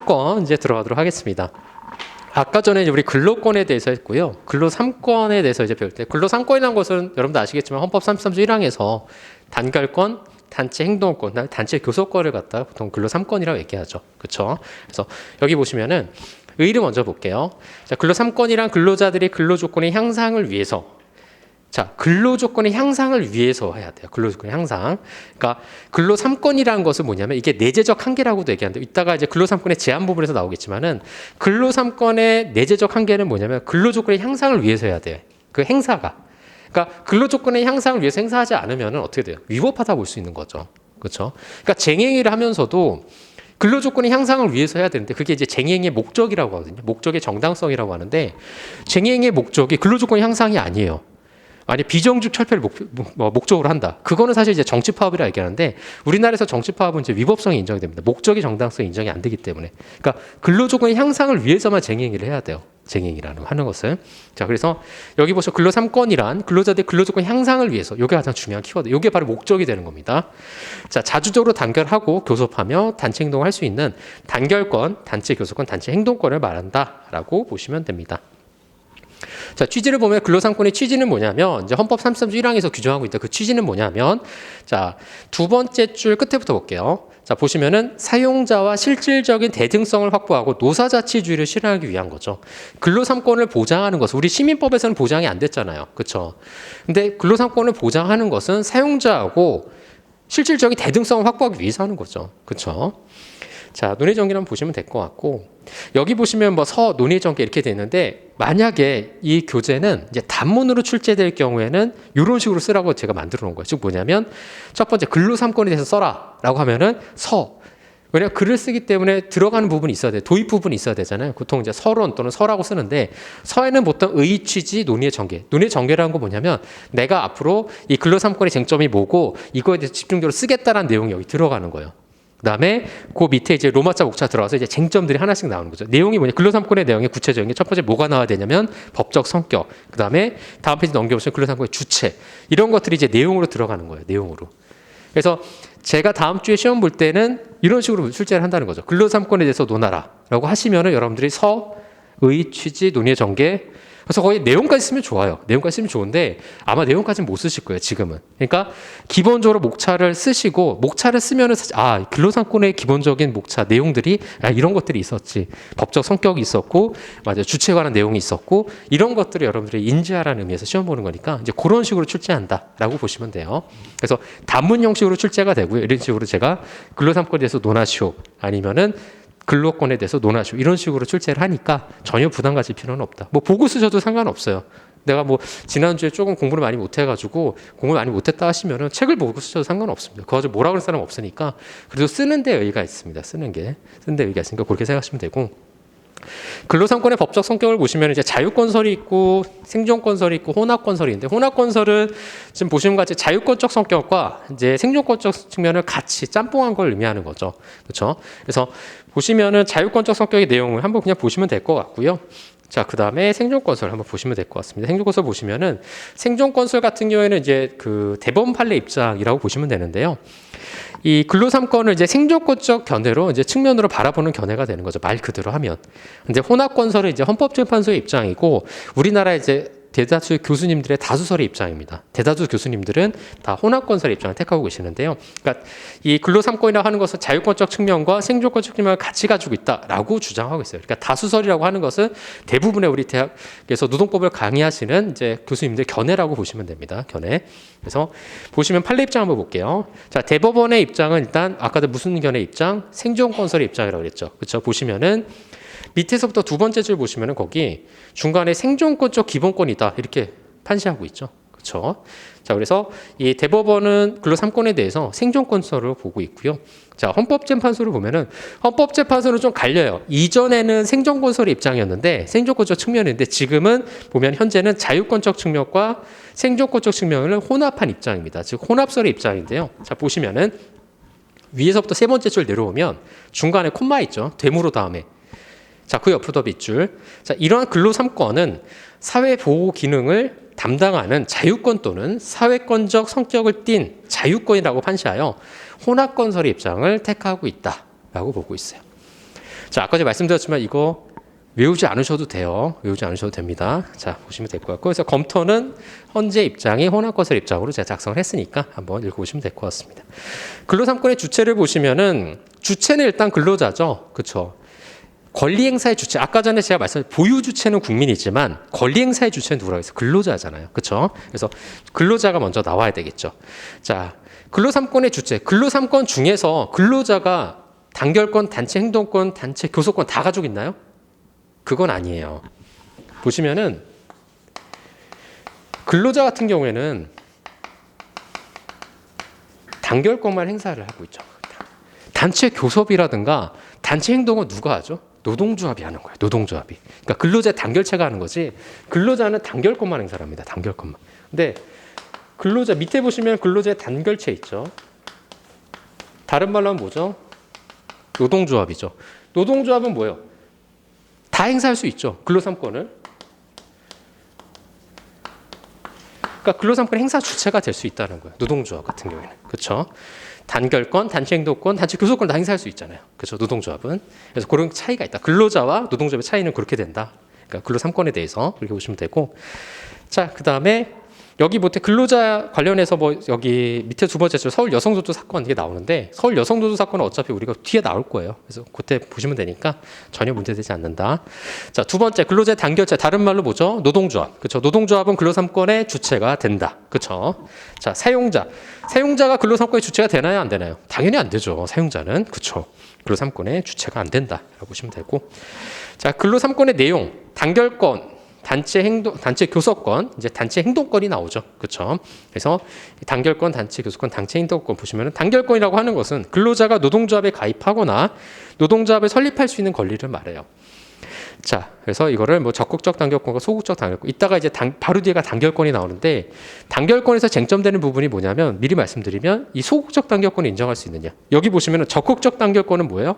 3권 이제 들어가도록 하겠습니다. 아까 전에 우리 근로권에 대해서 했고요. 근로 3권에 대해서 이제 배울 때, 근로 3권이라는 것은 여러분도 아시겠지만 헌법 33조 1항에서 단결권, 단체 행동권, 단체 교섭권을 갖다가 보통 근로 3권이라고 얘기하죠. 그렇죠? 그래서 여기 보시면은 의의를 먼저 볼게요. 자, 근로 3권이란 근로자들이 근로 조건의 향상을 위해서, 자, 근로 조건의 향상을 위해서 해야 돼요. 근로 조건의 향상. 그러니까 근로 3권이라는 것은 뭐냐면 이게 내재적 한계라고도 얘기하는데, 이따가 이제 근로 3권의 제한 부분에서 나오겠지만은 근로 3권의 내재적 한계는 뭐냐면 근로 조건의 향상을 위해서 해야 돼요. 그 행사가. 그러니까 근로 조건의 향상을 위해서 행사하지 않으면은 어떻게 돼요? 위법하다 볼 수 있는 거죠. 그렇죠? 그러니까 쟁행위를 하면서도 근로 조건의 향상을 위해서 해야 되는데 그게 이제 쟁행의 목적이라고 하거든요. 목적의 정당성이라고 하는데 쟁행의 목적이 근로 조건의 향상이 아니에요. 아니 비정규직 철폐를 목적으로 한다. 그거는 사실 이제 정치 파업이라 얘기하는데 우리나라에서 정치 파업은 이제 위법성이 인정이 됩니다. 목적의 정당성이 인정이 안 되기 때문에. 그러니까 근로 조건의 향상을 위해서만 쟁행위를 해야 돼요. 쟁행이라는 하는 것을. 자, 그래서 여기 보셔 근로 3권이란 근로자들의 근로 조건 향상을 위해서, 이게 가장 중요한 키워드. 이게 바로 목적이 되는 겁니다. 자, 자주적으로 단결하고 교섭하며 단체 행동을 할 수 있는 단결권, 단체 교섭권, 단체 행동권을 말한다라고 보시면 됩니다. 자, 취지를 보면 근로 3권의 취지는 뭐냐면 이제 헌법 33조 1항에서 규정하고 있다. 그 취지는 뭐냐면, 자, 두 번째 줄 끝에부터 볼게요. 자, 보시면은 사용자와 실질적인 대등성을 확보하고 노사자치주의를 실현하기 위한 거죠. 근로 3권을 보장하는 것은 우리 시민법에서는 보장이 안 됐잖아요. 그렇죠? 근데 근로 3권을 보장하는 것은 사용자하고 실질적인 대등성을 확보하기 위해서 하는 거죠. 그렇죠? 자, 논의 전개를 한번 보시면 될 것 같고, 여기 보시면 뭐 논의 전개 이렇게 돼 있는데, 만약에 이 교재는 이제 단문으로 출제될 경우에는 이런 식으로 쓰라고 제가 만들어 놓은 거예요. 즉 뭐냐면 첫 번째 근로 3권에 대해서 써라라고 하면은 왜냐면 글을 쓰기 때문에 들어가는 부분이 있어야 돼. 도입 부분이 있어야 되잖아요. 보통 이제 서론 또는 서라고 쓰는데, 서에는 보통 의의 취지, 논의의 전개. 논의의 전개라는 건 뭐냐면 내가 앞으로 이 근로 3권의 쟁점이 뭐고 이거에 대해서 집중적으로 쓰겠다라는 내용이 여기 들어가는 거예요. 그다음에 그 밑에 이제 로마자 목차 들어가서 이제 쟁점들이 하나씩 나오는 거죠. 내용이 뭐냐? 근로 3권의 내용이 구체적인 게 첫 번째 뭐가 나와야 되냐면 법적 성격. 그다음에 다음 페이지 넘겨보시면 근로 3권의 주체. 이런 것들이 이제 내용으로 들어가는 거예요. 내용으로. 그래서 제가 다음 주에 시험 볼 때는 이런 식으로 출제를 한다는 거죠. 근로 3권에 대해서 논하라라고 하시면은 여러분들이 의, 취지, 논의의 전개. 그래서 거의 내용까지 쓰면 좋아요. 내용까지 쓰면 좋은데 아마 내용까지는 못 쓰실 거예요, 지금은. 그러니까 기본적으로 목차를 쓰시고, 목차를 쓰면은 근로 3권의 기본적인 목차 내용들이 이런 것들이 있었지. 법적 성격이 있었고, 맞아요. 주체에 관한 내용이 있었고, 이런 것들을 여러분들이 인지하라는 의미에서 시험 보는 거니까 이제 그런 식으로 출제한다라고 보시면 돼요. 그래서 단문 형식으로 출제가 되고요. 이런 식으로 제가 근로 3권에 대해서 논하시오, 아니면은 근로권에 대해서 논하시오, 이런 식으로 출제를 하니까 전혀 부담 가질 필요는 없다. 뭐 보고 쓰셔도 상관없어요. 내가 뭐 지난주에 조금 공부를 많이 못해가지고 공부를 많이 못했다 하시면은 책을 보고 쓰셔도 상관없습니다. 그거 가지고 뭐라 그럴 사람 없으니까. 그래도 쓰는 데 의의가 있습니다. 쓰는 데 의의가 있으니까 그렇게 생각하시면 되고, 근로 3권의 법적 성격을 보시면 이제 자유건설이 있고 생존건설이 있고 혼합건설이 있는데, 혼합건설은 지금 보시는 것 같이 자유권적 성격과 이제 생존권적 측면을 같이 짬뽕한 걸 의미하는 거죠. 그렇죠? 그래서 보시면은 자유권적 성격의 내용을 한번 그냥 보시면 될 것 같고요. 자, 그 다음에 생존건설 한번 보시면 될 것 같습니다. 생존건설 보시면은 생존건설 같은 경우에는 이제 그 대법원 판례 입장이라고 보시면 되는데요. 이 근로 3권을 이제 생존권적 견해로 이제 측면으로 바라보는 견해가 되는 거죠. 말 그대로 하면. 근데 혼합건설은 이제 헌법재판소의 입장이고, 우리나라 이제 대다수 교수님들의 다수설의 입장입니다. 대다수 교수님들은 다 혼합건설의 입장을 택하고 계시는데요. 그러니까 이 근로 3권이라고 하는 것은 자유권적 측면과 생존권적 측면을 같이 가지고 있다라고 주장하고 있어요. 그러니까 다수설이라고 하는 것은 대부분의 우리 대학에서 노동법을 강의하시는 이제 교수님들 견해라고 보시면 됩니다. 견해. 그래서 보시면 판례 입장 한번 볼게요. 자, 대법원의 입장은 일단 아까도 무슨 견해 입장? 생존건설의 입장이라고 그랬죠. 그렇죠? 보시면은 밑에서부터 두 번째 줄 보시면은 거기 중간에 생존권적 기본권이다 이렇게 판시하고 있죠. 그렇죠? 자, 그래서 이 대법원은 근로 3권에 대해서 생존권설을 보고 있고요. 자, 헌법재판소를 보면은 헌법재판소는 좀 갈려요. 이전에는 생존권설의 입장이었는데, 생존권적 측면인데, 지금은 보면 현재는 자유권적 측면과 생존권적 측면을 혼합한 입장입니다. 즉 혼합설의 입장인데요. 자, 보시면은 위에서부터 세 번째 줄 내려오면 중간에 콤마 있죠. 되물어 다음에. 자, 그 옆으로 더 밑줄. 자, 이러한 근로 3권은 사회 보호 기능을 담당하는 자유권 또는 사회권적 성격을 띤 자유권이라고 판시하여 혼합건설의 입장을 택하고 있다라고 보고 있어요. 자, 아까 전에 말씀드렸지만 이거 외우지 않으셔도 돼요. 외우지 않으셔도 됩니다. 자, 보시면 될 것 같고, 그래서 검토는 현재 입장이 호남건설 입장으로 제가 작성을 했으니까 한번 읽어보시면 될 것 같습니다. 근로삼권의 주체를 보시면은 주체는 일단 근로자죠. 그렇죠? 권리행사의 주체, 아까 전에 제가 말씀드린 보유 주체는 국민이지만 권리행사의 주체는 누구라고 했어요? 근로자잖아요. 그렇죠? 그래서 근로자가 먼저 나와야 되겠죠. 자, 근로삼권의 주체, 근로삼권 중에서 근로자가 단결권, 단체 행동권, 단체 교섭권 다 가지고 있나요? 그건 아니에요. 보시면은 근로자 같은 경우에는 단결권만 행사를 하고 있죠. 단체 교섭이라든가 단체 행동은 누가 하죠? 노동조합이 하는 거예요. 노동조합이. 그러니까 근로자 단결체가 하는 거지. 근로자는 단결권만 행사를 합니다. 단결권만. 근데 근로자 밑에 보시면 근로자의 단결체 있죠. 다른 말로 하면 뭐죠? 노동조합이죠. 노동조합은 뭐예요? 다 행사할 수 있죠. 근로삼권을. 그러니까 근로삼권 행사 주체가 될 수 있다는 거예요. 노동조합 같은 경우에는. 그렇죠? 단결권, 단체 행동권, 단체 교섭권 다 행사할 수 있잖아요. 그렇죠? 노동조합은. 그래서 그런 차이가 있다. 근로자와 노동조합의 차이는 그렇게 된다. 그러니까 근로삼권에 대해서 그렇게 보시면 되고. 자, 그다음에 여기 밑에 근로자 관련해서 뭐 여기 밑에 두 번째 줄 서울 여성노조 사건 이게 나오는데 서울 여성노조 사건은 어차피 우리가 뒤에 나올 거예요. 그래서 그때 보시면 되니까 전혀 문제되지 않는다. 자, 두 번째 근로자 단결체 다른 말로 뭐죠? 노동조합. 그렇죠? 노동조합은 근로삼권의 주체가 된다. 그렇죠? 자, 사용자가 근로삼권의 주체가 되나요? 안 되나요? 당연히 안 되죠. 사용자는. 그렇죠? 근로삼권의 주체가 안 된다라고 보시면 되고. 자, 근로삼권의 내용 단결권 단체 행동, 단체 교섭권, 이제 단체 행동권이 나오죠. 그렇죠? 그래서 단결권, 단체 교섭권, 단체 행동권 보시면은 단결권이라고 하는 것은 근로자가 노동조합에 가입하거나 노동조합을 설립할 수 있는 권리를 말해요. 자, 그래서 이거를 뭐 적극적 단결권과 소극적 단결권. 이따가 이제 바로 뒤에가 단결권이 나오는데 단결권에서 쟁점되는 부분이 뭐냐면 미리 말씀드리면 이 소극적 단결권을 인정할 수 있느냐. 여기 보시면은 적극적 단결권은 뭐예요?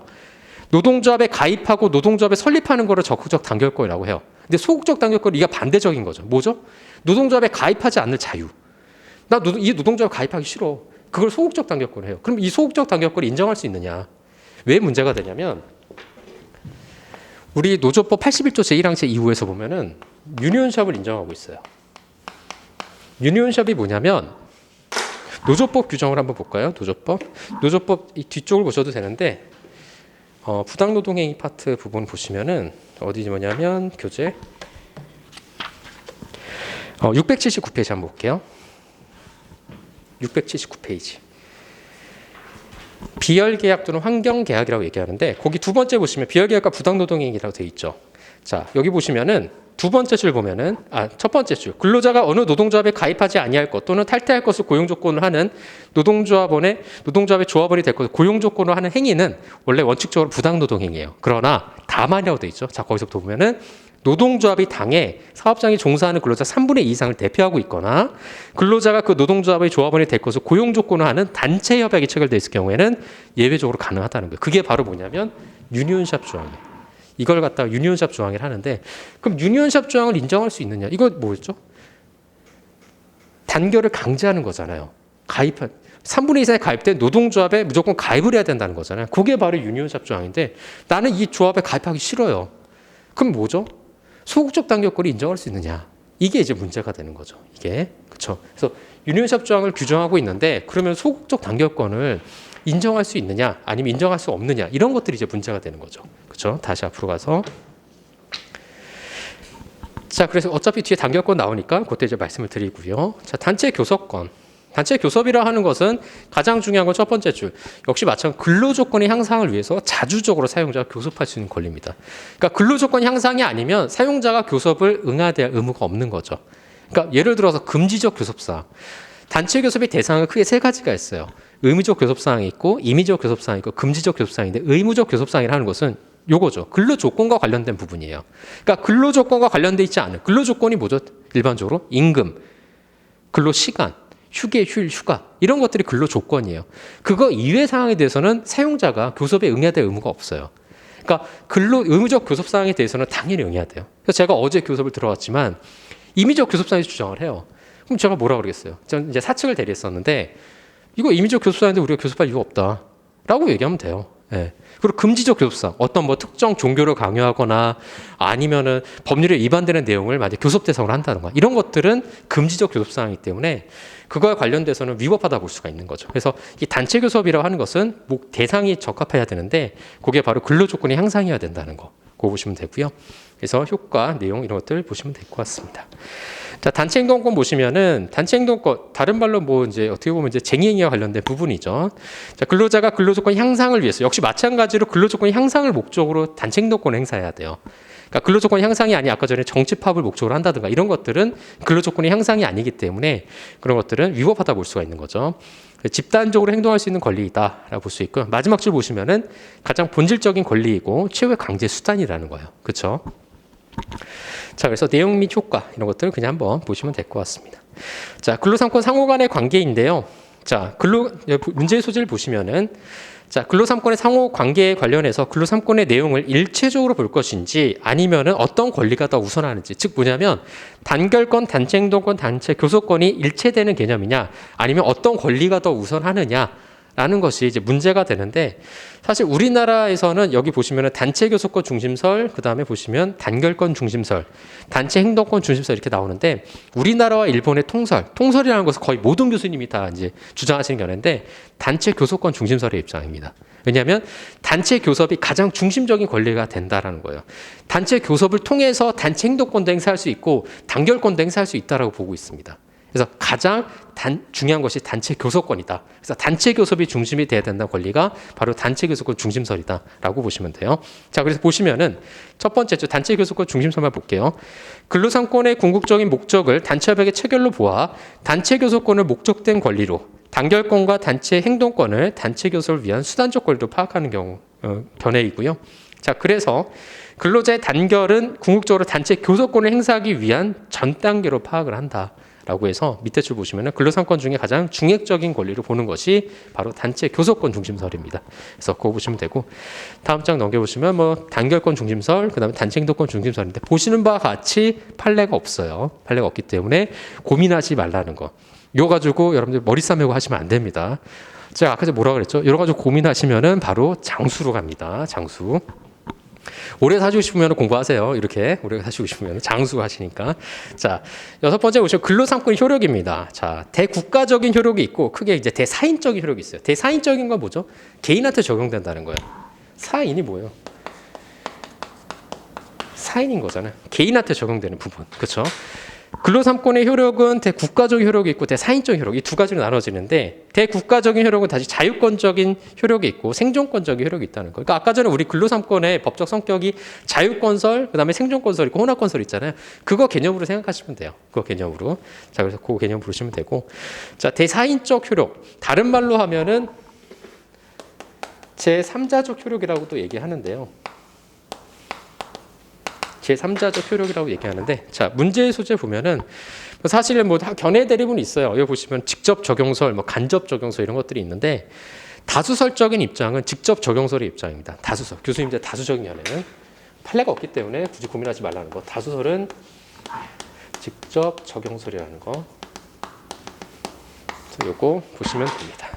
노동조합에 가입하고 노동조합에 설립하는 거를 적극적 단결권이라고 해요. 근데 소극적 단결권은 이가 반대적인 거죠. 뭐죠? 노동조합에 가입하지 않을 자유. 이 노동조합에 가입하기 싫어. 그걸 소극적 단결권을 해요. 그럼 이 소극적 단결권을 인정할 수 있느냐? 왜 문제가 되냐면 우리 노조법 81조 제1항 제2호에서 보면은 유니온샵을 인정하고 있어요. 유니온샵이 뭐냐면 노조법 규정을 한번 볼까요? 노조법 이 뒤쪽을 보셔도 되는데 부당노동행위 파트 부분 보시면은 어디 뭐냐면 교재 679페이지 한번 볼게요. 679페이지. 비열계약 또는 환경계약이라고 얘기하는데 거기 두 번째 보시면 비열계약과 부당노동행위라고 되어 있죠. 자, 여기 보시면은 두 번째 줄 보면은 첫 번째 줄 근로자가 어느 노동조합에 가입하지 아니할 것 또는 탈퇴할 것을 고용조건으로 하는 노동조합의 조합원이 될 것을 고용조건으로 하는 행위는 원래 원칙적으로 부당노동행위예요. 그러나 다만이라고 되어 있죠. 자, 거기서부터 보면은 노동조합이 당해 사업장에 종사하는 근로자 3분의 2 이상을 대표하고 있거나 근로자가 그 노동조합의 조합원이 될 것을 고용조건으로 하는 단체 협약이 체결되어 있을 경우에는 예외적으로 가능하다는 거예요. 그게 바로 뭐냐면 유니온샵 조항이에요. 이걸 갖다가 유니온샵 조항을 하는데 그럼 유니온샵 조항을 인정할 수 있느냐? 이거 뭐였죠? 단결을 강제하는 거잖아요. 3분의 2 이상에 가입된 노동조합에 무조건 가입을 해야 된다는 거잖아요. 그게 바로 유니온샵 조항인데 나는 이 조합에 가입하기 싫어요. 그럼 뭐죠? 소극적 단결권을 인정할 수 있느냐? 이게 이제 문제가 되는 거죠. 이게. 그렇죠? 그래서 유니온샵 조항을 규정하고 있는데 그러면 소극적 단결권을 인정할 수 있느냐 아니면 인정할 수 없느냐 이런 것들이 이제 문제가 되는 거죠. 그렇죠? 다시 앞으로 가서 자, 그래서 어차피 뒤에 단결권 나오니까 그때 이제 말씀을 드리고요. 자, 단체 교섭권. 단체 교섭이라 하는 것은 가장 중요한 건 첫 번째 줄. 역시 마찬가지로 근로조건의 향상을 위해서 자주적으로 사용자가 교섭할 수 있는 권리입니다. 그러니까 근로조건 향상이 아니면 사용자가 교섭을 응해야 될 의무가 없는 거죠. 그러니까 예를 들어서 금지적 교섭사항. 단체 교섭의 대상은 크게 세 가지가 있어요. 의무적 교섭사항이 있고 임의적 교섭사항이 있고 금지적 교섭사항인데 의무적 교섭사항이라는 것은 요거죠. 근로조건과 관련된 부분이에요. 그러니까 근로조건과 관련돼 있지 않은 근로조건이 뭐죠? 일반적으로 임금, 근로시간, 휴게, 휴일, 휴가 이런 것들이 근로조건이에요. 그거 이외의 상황에 대해서는 사용자가 교섭에 응해야 될 의무가 없어요. 그러니까 의무적 교섭사항에 대해서는 당연히 응해야 돼요. 그래서 제가 어제 교섭을 들어왔지만 임의적 교섭사항에서 주장을 해요. 그럼 제가 뭐라 그러겠어요? 저는 이제 사측을 대리했었는데 이거 임의적 교섭사항인데 우리가 교섭할 이유가 없다라고 얘기하면 돼요. 예. 그리고 금지적 교섭상 어떤 뭐 특정 종교를 강요하거나 아니면은 법률에 위반되는 내용을 만약 교섭 대상으로 한다든가 이런 것들은 금지적 교섭상이기 때문에 그거와 관련돼서는 위법하다 볼 수가 있는 거죠. 그래서 이 단체 교섭이라고 하는 것은 대상이 적합해야 되는데 그게 바로 근로 조건이 향상해야 된다는 거. 그거 보시면 되고요. 그래서 효과, 내용 이런 것들 보시면 될 것 같습니다. 자, 단체 행동권 보시면은 단체 행동권 다른 말로 뭐 이제 어떻게 보면 이제 쟁의행위와 관련된 부분이죠. 자, 근로자가 근로조건 향상을 위해서 역시 마찬가지로 근로조건 향상을 목적으로 단체 행동권을 행사해야 돼요. 그러니까 근로조건 향상이 아니 아까 전에 정치파업을 목적으로 한다든가 이런 것들은 근로조건이 향상이 아니기 때문에 그런 것들은 위법하다 볼 수가 있는 거죠. 집단적으로 행동할 수 있는 권리이다라고 볼 수 있고요. 마지막 줄 보시면은 가장 본질적인 권리이고 최후의 강제 수단이라는 거예요. 그렇죠? 자, 그래서 내용 및 효과 이런 것들 그냥 한번 보시면 될 것 같습니다. 자, 근로삼권 상호 간의 관계인데요. 자, 문제의 소지를 보시면은 자, 근로삼권의 상호 관계에 관련해서 근로삼권의 내용을 일체적으로 볼 것인지 아니면은 어떤 권리가 더 우선하는지, 즉 뭐냐면 단결권, 단체 행동권, 단체 교섭권이 일체되는 개념이냐 아니면 어떤 권리가 더 우선하느냐 라는 것이 이제 문제가 되는데 사실 우리나라에서는 여기 보시면은 단체 교섭권 중심설, 그 다음에 보시면 단결권 중심설, 단체 행동권 중심설 이렇게 나오는데 우리나라와 일본의 통설이라는 것은 거의 모든 교수님이 다 이제 주장하시는 견해인데 단체 교섭권 중심설의 입장입니다. 왜냐하면 단체 교섭이 가장 중심적인 권리가 된다라는 거예요. 단체 교섭을 통해서 단체 행동권도 행사할 수 있고 단결권도 행사할 수 있다라고 보고 있습니다. 그래서 가장 중요한 것이 단체 교섭권이다. 그래서 단체 교섭이 중심이 돼야 된다는 권리가 바로 단체 교섭권 중심설이다라고 보시면 돼요. 자, 그래서 보시면은 첫 번째 단체 교섭권 중심설만 볼게요. 근로상권의 궁극적인 목적을 단체협약의 체결로 보아 단체 교섭권을 목적된 권리로 단결권과 단체 행동권을 단체 교섭을 위한 수단적 권리로 파악하는 견해이고요. 자, 그래서 근로자의 단결은 궁극적으로 단체 교섭권을 행사하기 위한 전 단계로 파악을 한다. 라고 해서 밑에 줄 보시면 근로상권 중에 가장 중액적인 권리를 보는 것이 바로 단체 교섭권 중심설입니다. 그래서 그거 보시면 되고 다음 장 넘겨보시면 뭐 단결권 중심설, 그 다음에 단체 행동권 중심설인데 보시는 바와 같이 판례가 없어요. 판례가 없기 때문에 고민하지 말라는 거. 이거 가지고 여러분들 머리 싸매고 하시면 안 됩니다. 제가 아까 뭐라 그랬죠? 이거 가지고 고민하시면은 바로 장수로 갑니다. 장수. 오래 사시고 싶으면 공부하세요. 이렇게 오래 사시고 싶으면 장수하시니까. 자, 여섯 번째 보시면 근로상권 효력입니다. 자, 대국가적인 효력이 있고 크게 이제 대사인적인 효력이 있어요. 대사인적인 건 뭐죠? 개인한테 적용된다는 거예요. 사인이 뭐예요? 사인인 거잖아요. 개인한테 적용되는 부분. 그렇죠? 근로삼권의 효력은 대국가적인 효력이 있고 대사인적인 효력 이 두 가지로 나눠지는데 대국가적인 효력은 다시 자유권적인 효력이 있고 생존권적인 효력이 있다는 거예요. 그러니까 아까 전에 우리 근로삼권의 법적 성격이 자유권설, 그다음에 생존권설 있고 혼합권설 있잖아요. 그거 개념으로 생각하시면 돼요. 그거 개념으로. 자, 그래서 그 개념 보시면 되고. 자, 대사인적 효력. 다른 말로 하면은 제3자적 효력이라고도 얘기하는데요. 제3자적 효력이라고 얘기하는데 자, 문제의 소재 보면은 사실은 뭐 견해 대립은 있어요. 여기 보시면 직접 적용설, 뭐 간접 적용설 이런 것들이 있는데 다수설적인 입장은 직접 적용설의 입장입니다. 다수설. 교수님들 다수적인 견해는 판례가 없기 때문에 굳이 고민하지 말라는 거. 다수설은 직접 적용설이라는 거. 요거 보시면 됩니다.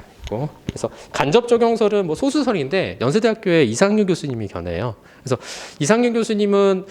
그래서 간접 적용설은 뭐 소수설인데 연세대학교의 이상윤 교수님이 견해예요. 그래서 이상윤 교수님은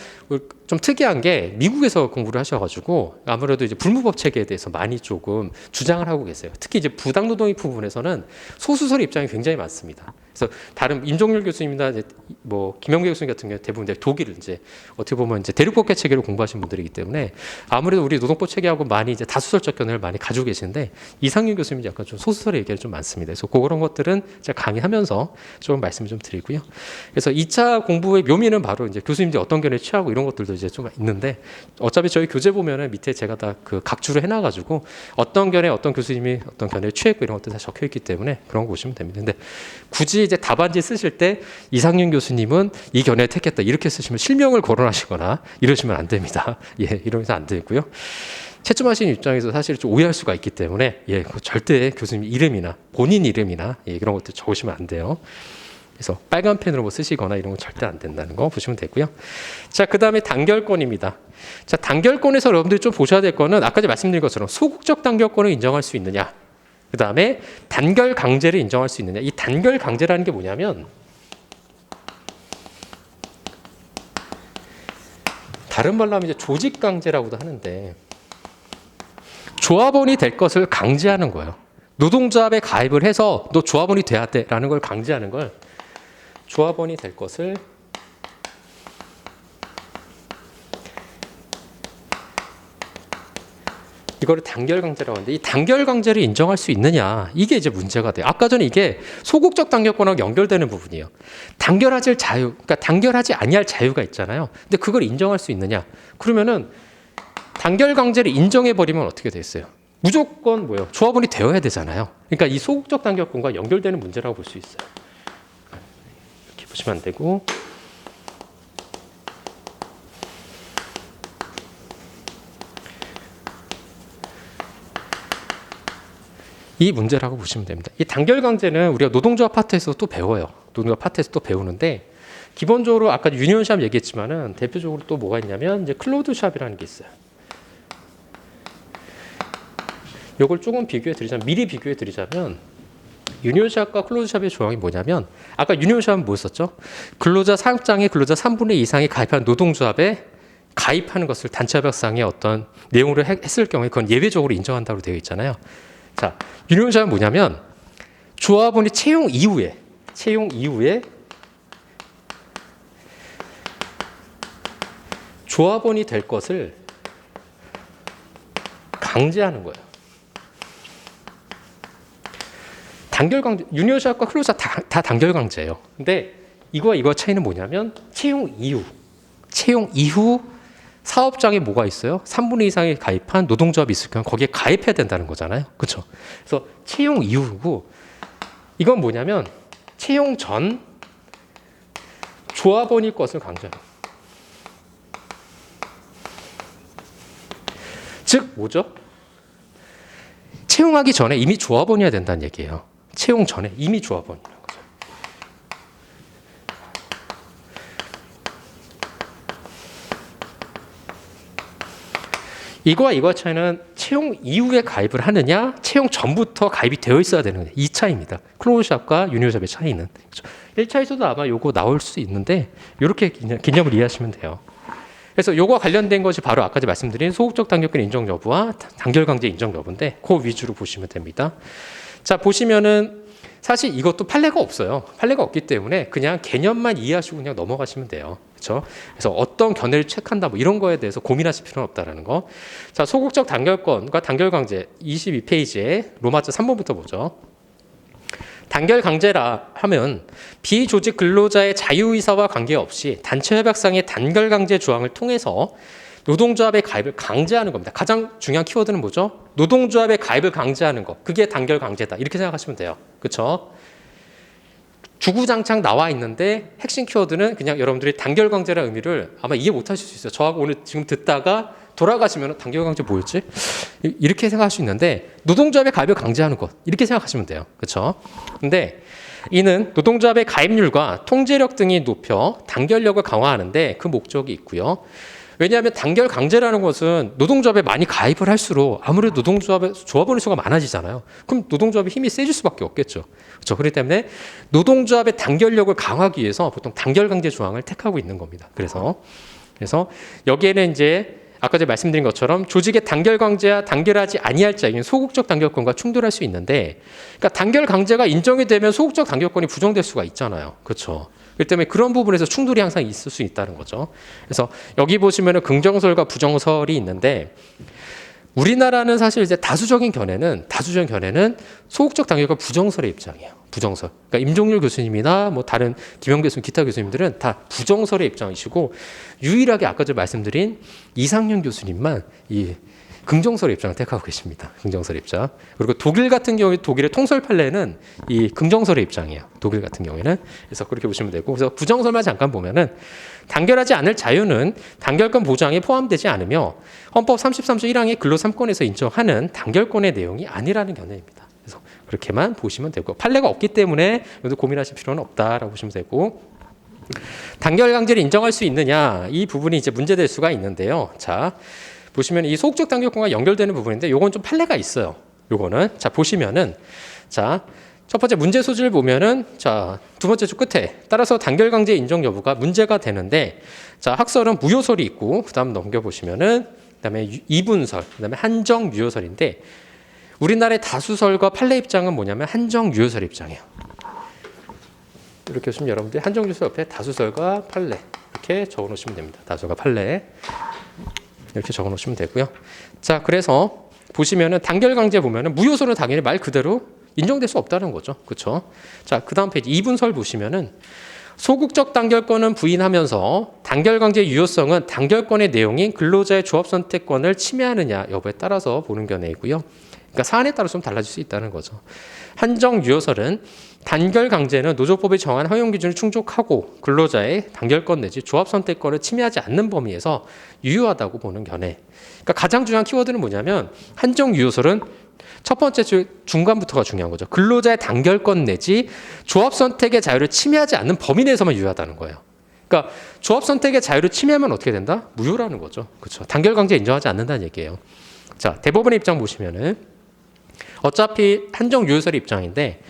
좀 특이한 게 미국에서 공부를 하셔가지고 아무래도 이제 불무법 체계에 대해서 많이 조금 주장을 하고 계세요. 특히 이제 부당노동의 부분에서는 소수설의 입장이 굉장히 많습니다. 그래서 다른 임종률 교수님이나 이제 뭐 김영배 교수님 같은 경우 대부분 독일을 이제 어떻게 보면 이제 대륙법계 체계를 공부하신 분들이기 때문에 아무래도 우리 노동법 체계하고 많이 이제 다수설적 견해를 많이 가지고 계시는데 이상윤 교수님이 약간 좀 소수설의 얘기를 좀 많습니다. 그래서 그런 것들은 제가 강의하면서 좀 말씀을 좀 드리고요. 그래서 2차 공부의 묘미는 바로 이제 교수님들이 어떤 견해 취하고 이런 것들도 이제 좀 있는데 어차피 저희 교재 보면은 밑에 제가 다 그 각주를 해놔가지고 어떤 견해 어떤 교수님이 어떤 견해를 취했고 이런 것들 다 적혀 있기 때문에 그런 거 보시면 됩니다. 근데 굳이 이제 답안지 쓰실 때 이상윤 교수님은 이 견해를 택했다 이렇게 쓰시면 실명을 거론하시거나 이러시면 안 됩니다. 예, 이러면서 안 되고요. 채점하시는 입장에서 사실 좀 오해할 수가 있기 때문에 예, 절대 교수님 이름이나 본인 이름이나 예, 이런 것들 적으시면 안 돼요. 그래서 빨간 펜으로 뭐 쓰시거나 이런 건 절대 안 된다는 거 보시면 되고요. 자, 그 다음에 단결권입니다. 자, 단결권에서 여러분들이 좀 보셔야 될 거는 아까 말씀드린 것처럼 소극적 단결권을 인정할 수 있느냐. 그 다음에 단결 강제를 인정할 수 있느냐. 이 단결 강제라는 게 뭐냐면 다른 말로 하면 이제 조직 강제라고도 하는데 조합원이 될 것을 강제하는 거예요. 노동조합에 가입을 해서 너 조합원이 돼야 돼라는 걸 강제하는 걸 조합원이 될 것을 이거를 단결강제라고 하는데 이 단결강제를 인정할 수 있느냐 이게 이제 문제가 돼요. 아까 전에 이게 소극적 단결권하고 연결되는 부분이에요. 단결하지 자유, 그러니까 단결하지 아니할 자유가 있잖아요. 근데 그걸 인정할 수 있느냐? 그러면은 단결강제를 인정해 버리면 어떻게 됐어요? 무조건 뭐예요? 조합원이 되어야 되잖아요. 그러니까 이 소극적 단결권과 연결되는 문제라고 볼 수 있어요. 이렇게 보시면 안 되고. 이 문제라고 보시면 됩니다. 이 단결강제는 우리가 노동조합 파트에서 또 배워요. 노동조합 파트에서 또 배우는데 기본적으로 아까 유니온샵 얘기했지만은 대표적으로 또 뭐가 있냐면 이제 클로드샵이라는 게 있어요. 요걸 조금 비교해 드리자면 미리 비교해 드리자면 유니온샵과 클로즈샵의 조항이 뭐냐면 아까 유니온샵은 뭐였었죠? 근로자 사업장에 근로자 3분의 2 이상이 가입한 노동조합에 가입하는 것을 단체협약상의 어떤 내용으로 했을 경우에 그건 예외적으로 인정한다고 되어 있잖아요. 자, 유니온샵은 뭐냐면 조합원이 채용 이후에 조합원이 될 것을 강제하는 거예요. 단결강제, 유니온샵과 클로즈샵 다 단결강제예요. 근데 이거와 차이는 뭐냐면 채용 이후 사업장에 뭐가 있어요? 3분의 2 이상이 가입한 노동조합이 있을 경우 거기에 가입해야 된다는 거잖아요. 그렇죠? 그래서 채용 이후고 이건 뭐냐면 채용 전 조합원일 것을 강조해요. 즉 뭐죠? 채용하기 전에 이미 조합원이어야 된다는 얘기예요. 채용 전에 이미 조합원이라는 거죠. 이거와 차이는 채용 이후에 가입을 하느냐, 채용 전부터 가입이 되어 있어야 되는 이 차이입니다. 클로즈샵과 유니온샵의 차이는. 그렇죠? 1차에서도 아마 요거 나올 수 있는데 이렇게 개념을 이해하시면 돼요. 그래서 요거와 관련된 것이 바로 아까 말씀드린 소극적 단결권 인정 여부와 단결강제 인정 여부인데 그 위주로 보시면 됩니다. 자, 보시면은 사실 이것도 판례가 없어요. 판례가 없기 때문에 그냥 개념만 이해하시고 그냥 넘어가시면 돼요. 그렇죠? 그래서 어떤 견해를 체크한다 뭐 이런 거에 대해서 고민하실 필요는 없다라는 거. 자, 소극적 단결권과 단결강제 22페이지에 로마자 3번부터 보죠. 단결강제라 하면 비조직 근로자의 자유의사와 관계없이 단체협약상의 단결강제 조항을 통해서 노동조합의 가입을 강제하는 겁니다. 가장 중요한 키워드는 뭐죠? 노동조합의 가입을 강제하는 거. 그게 단결강제다. 이렇게 생각하시면 돼요. 그렇죠? 주구장창 나와 있는데 핵심 키워드는 그냥 여러분들이 단결강제라는 의미를 아마 이해 못하실 수 있어요. 저하고 오늘 지금 듣다가 돌아가시면 단결강제 뭐였지? 이렇게 생각할 수 있는데 노동조합의 가입을 강제하는 것. 이렇게 생각하시면 돼요. 그렇죠? 근데 이는 노동조합의 가입률과 통제력 등이 높여 단결력을 강화하는데 그 목적이 있고요. 왜냐하면 단결 강제라는 것은 노동조합에 많이 가입을 할수록 아무래도 노동조합의 조합원의 수가 많아지잖아요. 그럼 노동조합의 힘이 세질 수밖에 없겠죠. 그렇죠. 그렇기 때문에 노동조합의 단결력을 강화하기 위해서 보통 단결 강제 조항을 택하고 있는 겁니다. 그래서 여기에는 이제 아까 제가 말씀드린 것처럼 조직의 단결 강제와 단결하지 아니할 자인 소극적 단결권과 충돌할 수 있는데, 그러니까 단결 강제가 인정이 되면 소극적 단결권이 부정될 수가 있잖아요. 그렇죠. 그렇기 때문에 그런 부분에서 충돌이 항상 있을 수 있다는 거죠. 그래서 여기 보시면은 긍정설과 부정설이 있는데, 우리나라는 사실 이제 다수적인 견해는 소극적 단결권 부정설의 입장이에요. 부정설. 그러니까 임종률 교수님이나 뭐 다른 김영 교수님, 기타 교수님들은 다 부정설의 입장이시고, 유일하게 아까 저 말씀드린 이상윤 교수님만 이 긍정설의 입장을 택하고 계십니다. 긍정설의 입장. 그리고 독일 같은 경우에 독일의 통설 판례는 이 긍정설의 입장이에요. 독일 같은 경우에는. 그래서 그렇게 보시면 되고, 그래서 부정설만 잠깐 보면은 단결하지 않을 자유는 단결권 보장에 포함되지 않으며 헌법 33조 1항의 근로 3권에서 인정하는 단결권의 내용이 아니라는 견해입니다. 그래서 그렇게만 보시면 되고, 판례가 없기 때문에 고민하실 필요는 없다라고 보시면 되고, 단결 강제를 인정할 수 있느냐, 이 부분이 이제 문제될 수가 있는데요. 자, 보시면 이 소극적 단결권과 연결되는 부분인데, 요건 좀 판례가 있어요. 요거는 자 보시면은 자 첫 번째 문제 소지를 보면은 자, 두 번째 줄 끝에 따라서 단결 강제 인정 여부가 문제가 되는데 자, 학설은 무효설이 있고 그다음 넘겨 보시면은 그다음에 이분설, 그다음에 한정 유효설인데 우리나라의 다수설과 판례 입장은 뭐냐면 한정 유효설 입장이에요. 이렇게 보시면 여러분들 한정 유효설 옆에 다수설과 판례 이렇게 적어 놓으시면 됩니다. 다수설과 판례 이렇게 적어 놓으시면 되고요. 자, 그래서 보시면은 단결 강제 보면은 무효설은 당연히 말 그대로 인정될 수 없다는 거죠. 그렇죠? 자, 그다음 페이지 이분설 보시면은 소극적 단결권은 부인하면서 단결 강제 유효성은 단결권의 내용인 근로자의 조합 선택권을 침해하느냐 여부에 따라서 보는 견해이고요. 그러니까 사안에 따라 좀 달라질 수 있다는 거죠. 한정 유효설은 단결 강제는 노조법이 정한 허용 기준을 충족하고 근로자의 단결권 내지 조합 선택권을 침해하지 않는 범위에서 유효하다고 보는 견해. 그러니까 가장 중요한 키워드는 뭐냐면 한정 유효설은 첫 번째 중간부터가 중요한 거죠. 근로자의 단결권 내지 조합 선택의 자유를 침해하지 않는 범위 내에서만 유효하다는 거예요. 그러니까 조합 선택의 자유를 침해하면 어떻게 된다? 무효라는 거죠. 그렇죠. 단결 강제 인정하지 않는다는 얘기예요. 자, 대법원의 입장 보시면은 어차피 한정 유효설의 입장인데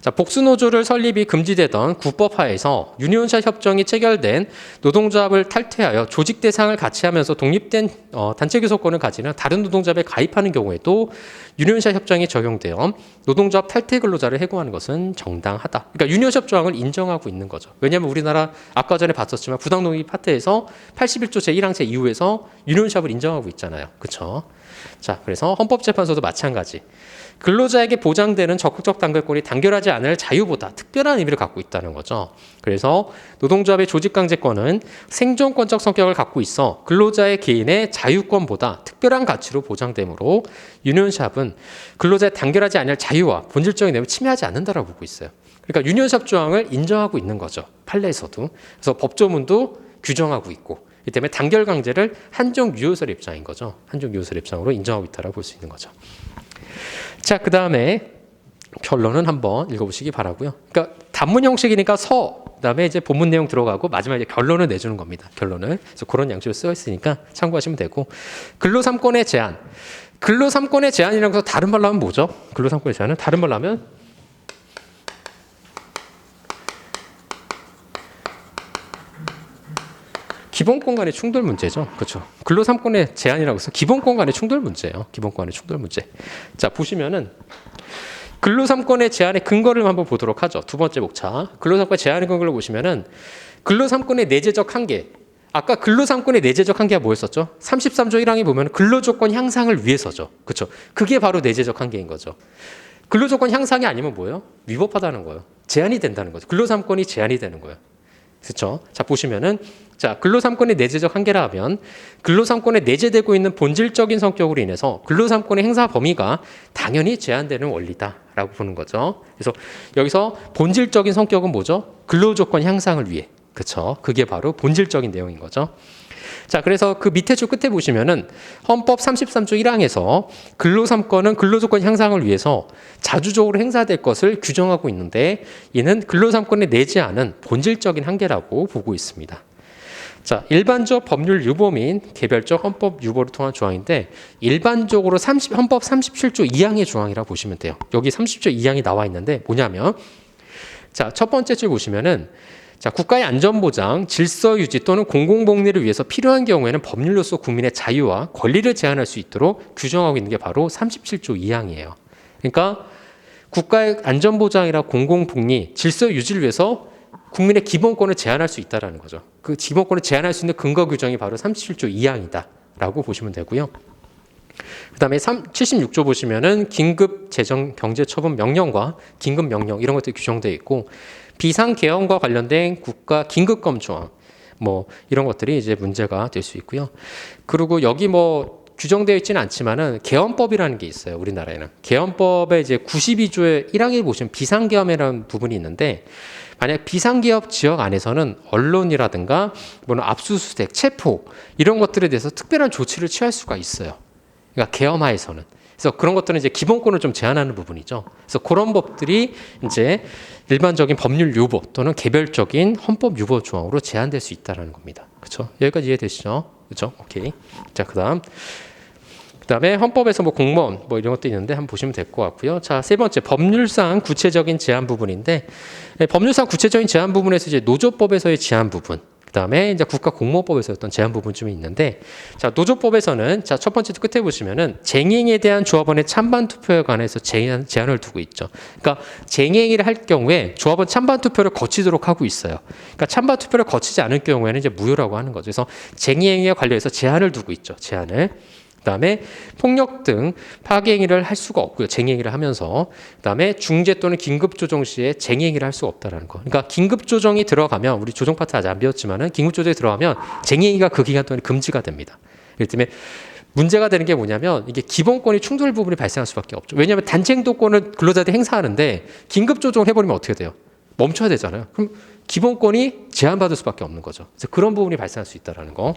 자, 복수노조를 설립이 금지되던 국법하에서 유니온샷 협정이 체결된 노동조합을 탈퇴하여 조직 대상을 같이 하면서 독립된 단체 교섭권을 가지는 다른 노동조합에 가입하는 경우에도 유니온샷 협정이 적용되어 노동조합 탈퇴 근로자를 해고하는 것은 정당하다. 그러니까 유니온샷 조항을 인정하고 있는 거죠. 왜냐하면 우리나라 아까 전에 봤었지만 부당노동의 파트에서 81조 제1항 제2호에서 유니온샷을 인정하고 있잖아요. 그렇죠? 자, 그래서 헌법재판소도 마찬가지. 근로자에게 보장되는 적극적 단결권이 단결하지 않을 자유보다 특별한 의미를 갖고 있다는 거죠. 그래서 노동조합의 조직강제권은 생존권적 성격을 갖고 있어 근로자의 개인의 자유권보다 특별한 가치로 보장되므로 유니온샵은 근로자의 단결하지 않을 자유와 본질적인 내용을 침해하지 않는다라고 보고 있어요. 그러니까 유니온샵 조항을 인정하고 있는 거죠. 판례에서도. 그래서 법조문도 규정하고 있고 이 때문에 단결 강제를 한정 유효설의 입장인 거죠. 한정 유효설의 입장으로 인정하고 있다라고 볼 수 있는 거죠. 자, 그 다음에 결론은 한번 읽어보시기 바라고요. 그러니까 단문 형식이니까 그다음에 이제 본문 내용 들어가고 마지막에 결론을 내주는 겁니다. 결론을. 그래서 그런 양식으로 쓰여 있으니까 참고하시면 되고 근로 3권의 제한. 근로 3권의 제한이라고 해서 다른 말로 하면 뭐죠? 근로 3권의 제한은 다른 말로 하면 기본권 간의 충돌 문제죠. 그렇죠. 근로 3권의 제한이라고 해서 기본권 간의 충돌 문제예요. 기본권 간의 충돌 문제. 자, 보시면은 근로 3권의 제한의 근거를 한번 보도록 하죠. 두 번째 목차. 근로 3권의 제한의 근거를 보시면은 근로 3권의 내재적 한계. 아까 근로 3권의 내재적 한계가 뭐였었죠? 33조 1항에 보면 근로조건 향상을 위해서죠. 그렇죠. 그게 바로 내재적 한계인 거죠. 근로조건 향상이 아니면 뭐예요? 위법하다는 거예요. 제한이 된다는 거죠. 근로 3권이 제한이 되는 거예요. 그렇죠? 자, 보시면은 자, 근로 3권의 내재적 한계라 하면 근로 3권에 내재되고 있는 본질적인 성격으로 인해서 근로 3권의 행사 범위가 당연히 제한되는 원리다라고 보는 거죠. 그래서 여기서 본질적인 성격은 뭐죠? 근로조건 향상을 위해. 그렇죠? 그게 바로 본질적인 내용인 거죠. 자, 그래서 그 밑에 줄 끝에 보시면은 헌법 33조 1항에서 근로 3권은 근로조건 향상을 위해서 자주적으로 행사될 것을 규정하고 있는데 이는 근로 3권에 내지 않은 본질적인 한계라고 보고 있습니다. 자, 일반적 법률 유보 및 개별적 헌법 유보를 통한 조항인데 일반적으로 헌법 37조 2항의 조항이라고 보시면 돼요. 여기 30조 2항이 나와 있는데 뭐냐면 자, 첫 번째 줄 보시면은 자, 국가의 안전보장, 질서 유지 또는 공공복리를 위해서 필요한 경우에는 법률로서 국민의 자유와 권리를 제한할 수 있도록 규정하고 있는 게 바로 37조 2항이에요. 그러니까 국가의 안전보장이나 공공복리, 질서 유지를 위해서 국민의 기본권을 제한할 수 있다는 거죠. 그 기본권을 제한할 수 있는 근거 규정이 바로 37조 2항이다라고 보시면 되고요. 그다음에 76조 보시면은 긴급 재정 경제 처분 명령과 긴급 명령 이런 것들이 규정되어 있고 비상 계엄과 관련된 국가 긴급검 조항 뭐 이런 것들이 이제 문제가 될 수 있고요. 그리고 여기 뭐 규정되어 있지는 않지만은 계엄법이라는 게 있어요. 우리나라에는 계엄법에 이제 92조의 1항에 보시면 비상계엄이라는 부분이 있는데 만약 비상기업 지역 안에서는 언론이라든가 뭐는 압수수색, 체포 이런 것들에 대해서 특별한 조치를 취할 수가 있어요. 그러니까 계엄하에서는. 그래서 그런 것들은 이제 기본권을 좀 제한하는 부분이죠. 그래서 그런 법들이 이제 일반적인 법률 유보 또는 개별적인 헌법 유보 조항으로 제한될 수 있다는 겁니다. 그렇죠? 여기까지 이해되시죠? 그렇죠? 오케이. 자, 그다음 그다음에 헌법에서 뭐 공무원 뭐 이런 것도 있는데 한번 보시면 될 것 같고요. 자, 세 번째 법률상 구체적인 제한 부분인데 법률상 구체적인 제한 부분에서 이제 노조법에서의 제한 부분, 그다음에 이제 국가공무원법에서 어떤 제한 부분쯤이 있는데, 자, 노조법에서는 자, 첫 번째 끝에 보시면은 쟁행에 대한 조합원의 찬반 투표에 관해서 제한을 두고 있죠. 그러니까 쟁행을 할 경우에 조합원 찬반 투표를 거치도록 하고 있어요. 그러니까 찬반 투표를 거치지 않을 경우에는 이제 무효라고 하는 거죠. 그래서 쟁행에 관련해서 제한을 두고 있죠. 제한을. 그다음에 폭력 등 파괴 행위를 할 수가 없고요. 쟁행위를 하면서. 그다음에 중재 또는 긴급 조정 시에 쟁행위를 할 수가 없다라는 거. 그러니까 긴급 조정이 들어가면, 우리 조정 파트 아직 안 배웠지만은 긴급 조정이 들어가면 쟁행위가 그 기간 동안에 금지가 됩니다. 그렇기 때문에 문제가 되는 게 뭐냐면 이게 기본권이 충돌 부분이 발생할 수밖에 없죠. 왜냐하면 단체 행동권을 근로자들이 행사하는데 긴급 조정을 해버리면 어떻게 돼요? 멈춰야 되잖아요. 그럼 기본권이 제한받을 수밖에 없는 거죠. 그래서 그런 부분이 발생할 수 있다라는 거.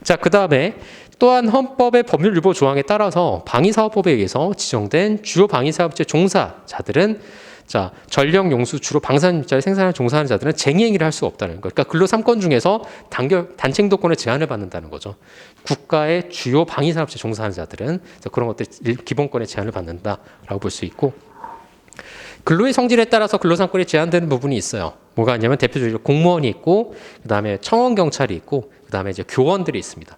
자, 그 다음에 또한 헌법의 법률 일부 조항에 따라서 방위사업법에 의해서 지정된 주요 방위사업체 종사자들은 자, 전력 용수 주로 방산입자를 생산하는 종사하는 자들은 쟁행위를 할 수 없다는 거예요. 그러니까 근로 3권 중에서 단체 행동권의 제한을 받는다는 거죠. 국가의 주요 방위산업체 종사하는 자들은 그런 것들 기본권의 제한을 받는다라고 볼 수 있고, 근로의 성질에 따라서 근로상권이 제한되는 부분이 있어요. 뭐가 있냐면 대표적으로 공무원이 있고, 그다음에 청원 경찰이 있고, 그다음에 이제 교원들이 있습니다.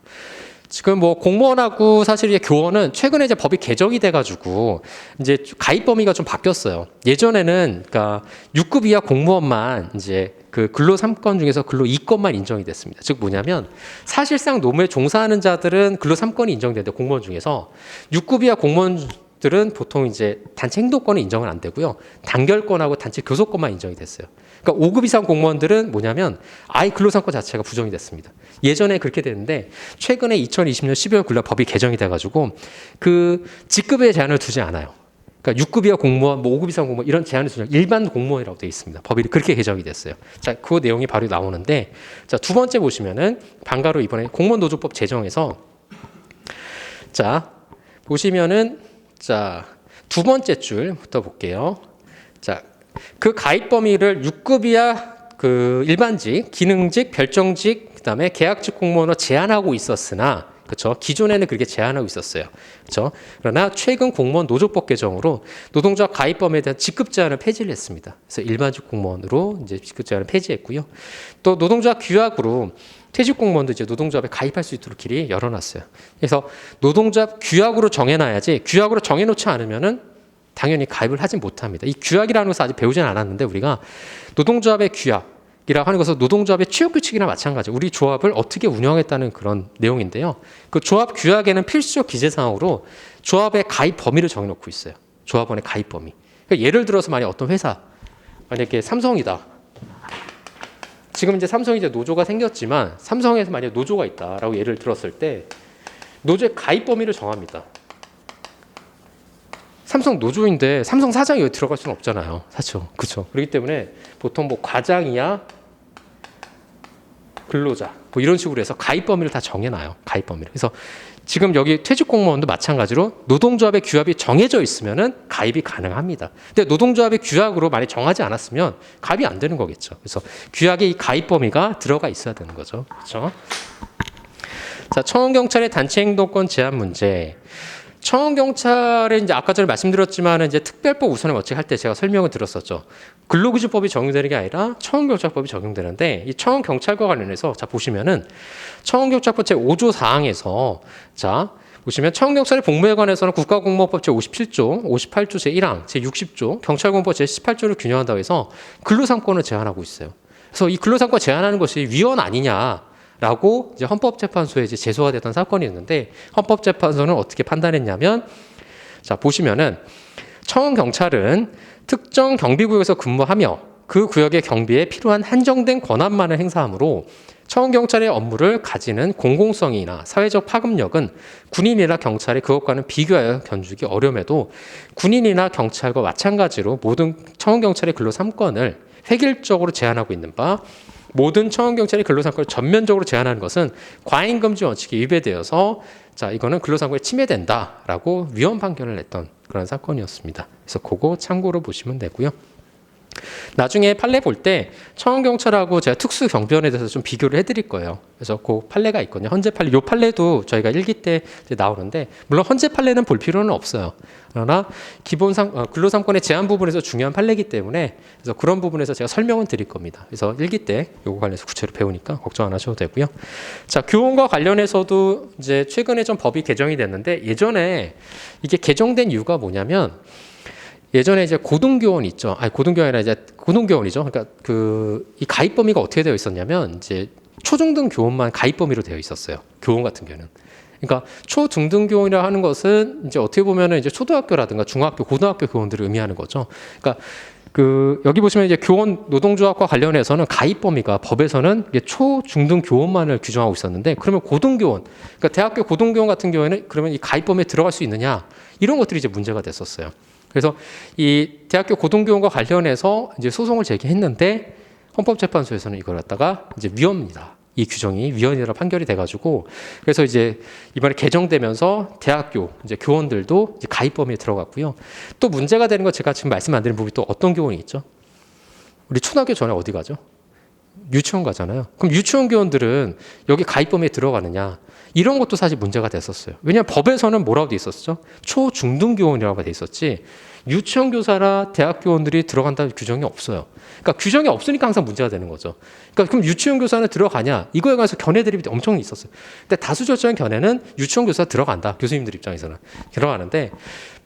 지금 뭐 공무원하고 사실 이제 교원은 최근에 이제 법이 개정이 돼가지고 이제 가입 범위가 좀 바뀌었어요. 예전에는 그러니까 6급 이하 공무원만 이제 그 근로 3권 중에서 근로 2권만 인정이 됐습니다. 즉 뭐냐면 사실상 노무에 종사하는 자들은 근로 3권이 인정되는데 공무원 중에서 6급 이하 공무원들은 보통 이제 단체 행동권은 인정은 안 되고요. 단결권하고 단체 교섭권만 인정이 됐어요. 그러니까 5급 이상 공무원들은 뭐냐면 아예 근로상권 자체가 부정이 됐습니다. 예전에 그렇게 됐는데 최근에 2020년 12월 9일 법이 개정이 돼가지고 그 직급에 제한을 두지 않아요. 그러니까 6급 이하 공무원, 뭐 5급 이상 공무원 이런 제한을 두지 않아요. 일반 공무원이라고 되어 있습니다. 법이 그렇게 개정이 됐어요. 자, 그 내용이 바로 나오는데, 자, 두 번째 보시면은 방가로 이번에 공무원 노조법 제정에서 자 보시면은 자 두 번째 줄부터 볼게요. 자, 그 가입 범위를 6급 이하 그 일반직, 기능직, 별정직, 그다음에 계약직 공무원으로 제한하고 있었으나, 그렇죠? 기존에는 그렇게 제한하고 있었어요. 그렇죠? 그러나 최근 공무원 노조법 개정으로 노동자 가입 범위에 대한 직급 제한을 폐지를 했습니다. 그래서 일반직 공무원으로 이제 직급 제한을 폐지했고요. 또 노동자 규약으로 퇴직 공무원도 이제 노동조합에 가입할 수 있도록 길이 열어놨어요. 그래서 노동조합 규약으로 정해놔야지, 규약으로 정해놓지 않으면은 당연히 가입을 하지 못합니다. 이 규약이라는 것을 아직 배우지는 않았는데, 우리가 노동조합의 규약이라고 하는 것은 노동조합의 취업규칙이나 마찬가지, 우리 조합을 어떻게 운영했다는 그런 내용인데요. 그 조합 규약에는 필수적 기재사항으로 조합의 가입 범위를 정해놓고 있어요. 조합원의 가입 범위. 그러니까 예를 들어서 만약 어떤 회사, 만약에 삼성이다. 지금 이제 삼성이 이제 노조가 생겼지만 삼성에서 만약 노조가 있다라고 예를 들었을 때 노조의 가입 범위를 정합니다. 삼성 노조인데 삼성 사장이 여기 들어갈 수는 없잖아요. 사실. 그렇죠. 그렇기 때문에 보통 뭐 과장이야 근로자 뭐 이런 식으로 해서 가입 범위를 다 정해놔요. 가입 범위를. 그래서 지금 여기 퇴직 공무원도 마찬가지로 노동조합의 규약이 정해져 있으면은 가입이 가능합니다. 근데 노동조합의 규약으로 만약 정하지 않았으면 가입이 안 되는 거겠죠. 그래서 규약에 이 가입 범위가 들어가 있어야 되는 거죠. 그렇죠? 자, 청원경찰의 단체 행동권 제한 문제. 청원경찰은 이제 아까 전에 말씀드렸지만 이제 특별법 우선의 원칙 할 때 제가 설명을 드렸었죠. 근로기준법이 적용되는 게 아니라 청원경찰법이 적용되는데, 이 청원경찰과 관련해서 자 보시면은 청원경찰법 제5조 사항에서 자 보시면 청원경찰의 복무에 관해서는 국가공무원법 제57조, 58조 제1항, 제60조, 경찰공법 제18조를 균형한다고 해서 근로상권을 제한하고 있어요. 그래서 이 근로상권 제한하는 것이 위헌 아니냐? 라고 이제 헌법재판소에 이제 제소가 됐던 사건이 있는데, 헌법재판소는 어떻게 판단했냐면, 자 보시면은 청원경찰은 특정 경비구역에서 근무하며 그 구역의 경비에 필요한 한정된 권한만을 행사하므로 청원경찰의 업무를 가지는 공공성이나 사회적 파급력은 군인이나 경찰이 그것과는 비교하여 견주기 어려움에도 군인이나 경찰과 마찬가지로 모든 청원경찰의 근로 3권을 획일적으로 제한하고 있는 바, 모든 청원경찰이 근로상권을 전면적으로 제한하는 것은 과잉금지 원칙에 위배되어서 자 이거는 근로상권에 침해된다라고 위헌 판결을 냈던 그런 사건이었습니다. 그래서 그거 참고로 보시면 되고요. 나중에 판례 볼 때 청원경찰하고 제가 특수경비원에 대해서 좀 비교를 해드릴 거예요. 그래서 그 판례가 있거든요. 헌재 판례, 요 판례도 저희가 일기 때 이제 나오는데 물론 헌재 판례는 볼 필요는 없어요. 그러나 근로삼권의 제한 부분에서 중요한 판례이기 때문에 그래서 그런 부분에서 제가 설명은 드릴 겁니다. 그래서 일기 때 요거 관련해서 구체로 배우니까 걱정 안 하셔도 되고요. 자, 교원과 관련해서도 이제 최근에 좀 법이 개정이 됐는데 예전에 이게 개정된 이유가 뭐냐면 예전에 이제 고등교원 있죠. 아니 고등교원이 아니라 이제 고등교원이죠. 그러니까 이 가입 범위가 어떻게 되어 있었냐면 이제 초중등 교원만 가입 범위로 되어 있었어요. 교원 같은 경우는. 그러니까 초중등 교원이라 하는 것은 이제 어떻게 보면은 이제 초등학교라든가 중학교, 고등학교 교원들을 의미하는 거죠. 그러니까 여기 보시면 이제 교원 노동조합과 관련해서는 가입 범위가 법에서는 이게 초중등 교원만을 규정하고 있었는데 그러면 고등교원, 그러니까 대학교 고등교원 같은 경우에는 그러면 이 가입 범위에 들어갈 수 있느냐 이런 것들이 이제 문제가 됐었어요. 그래서 이 대학교 고등교원과 관련해서 이제 소송을 제기했는데 헌법재판소에서는 이걸 갖다가 이제 위헌이다. 이 규정이 위헌이라 판결이 돼가지고 그래서 이제 이번에 개정되면서 대학교 이제 교원들도 이제 가입 범위에 들어갔고요. 또 문제가 되는 거 제가 지금 말씀 안 드린 부분이 또 어떤 교원이 있죠? 우리 초등학교 전에 어디 가죠? 유치원 가잖아요. 그럼 유치원 교원들은 여기 가입 범위에 들어가느냐? 이런 것도 사실 문제가 됐었어요. 왜냐하면 법에서는 뭐라고 돼 있었죠? 초중등 교원이라고 돼 있었지 유치원 교사나 대학 교원들이 들어간다는 규정이 없어요. 그러니까 규정이 없으니까 항상 문제가 되는 거죠. 그러니까 그럼 유치원 교사는 들어가냐? 이거에 관해서 견해들이 엄청 있었어요. 근데 다수결적인 견해는 유치원 교사 들어간다. 교수님들 입장에서는 들어가는데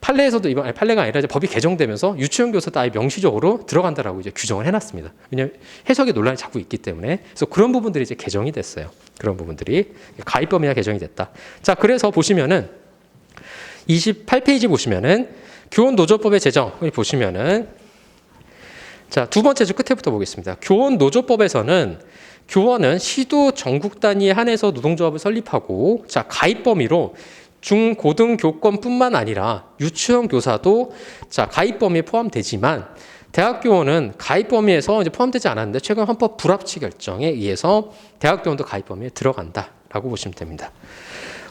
판례에서도 이번 판례가 아니라 이제 법이 개정되면서 유치원 교사도 아예 명시적으로 들어간다라고 이제 규정을 해놨습니다. 왜냐하면 해석의 논란이 자꾸 있기 때문에 그래서 그런 부분들이 이제 개정이 됐어요. 그런 부분들이 가입 범위가 개정이 됐다. 자, 그래서 보시면은 28페이지 보시면은 교원 노조법의 제정을 보시면은 자, 두 번째 줄 끝에부터 보겠습니다. 교원 노조법에서는 교원은 시도 전국 단위에 한해서 노동조합을 설립하고 자, 가입 범위로 중, 고등 교권뿐만 아니라 유치원 교사도 자, 가입 범위에 포함되지만 대학 교원은 가입 범위에서 이제 포함되지 않았는데 최근 헌법 불합치 결정에 의해서 대학 교원도 가입 범위에 들어간다라고 보시면 됩니다.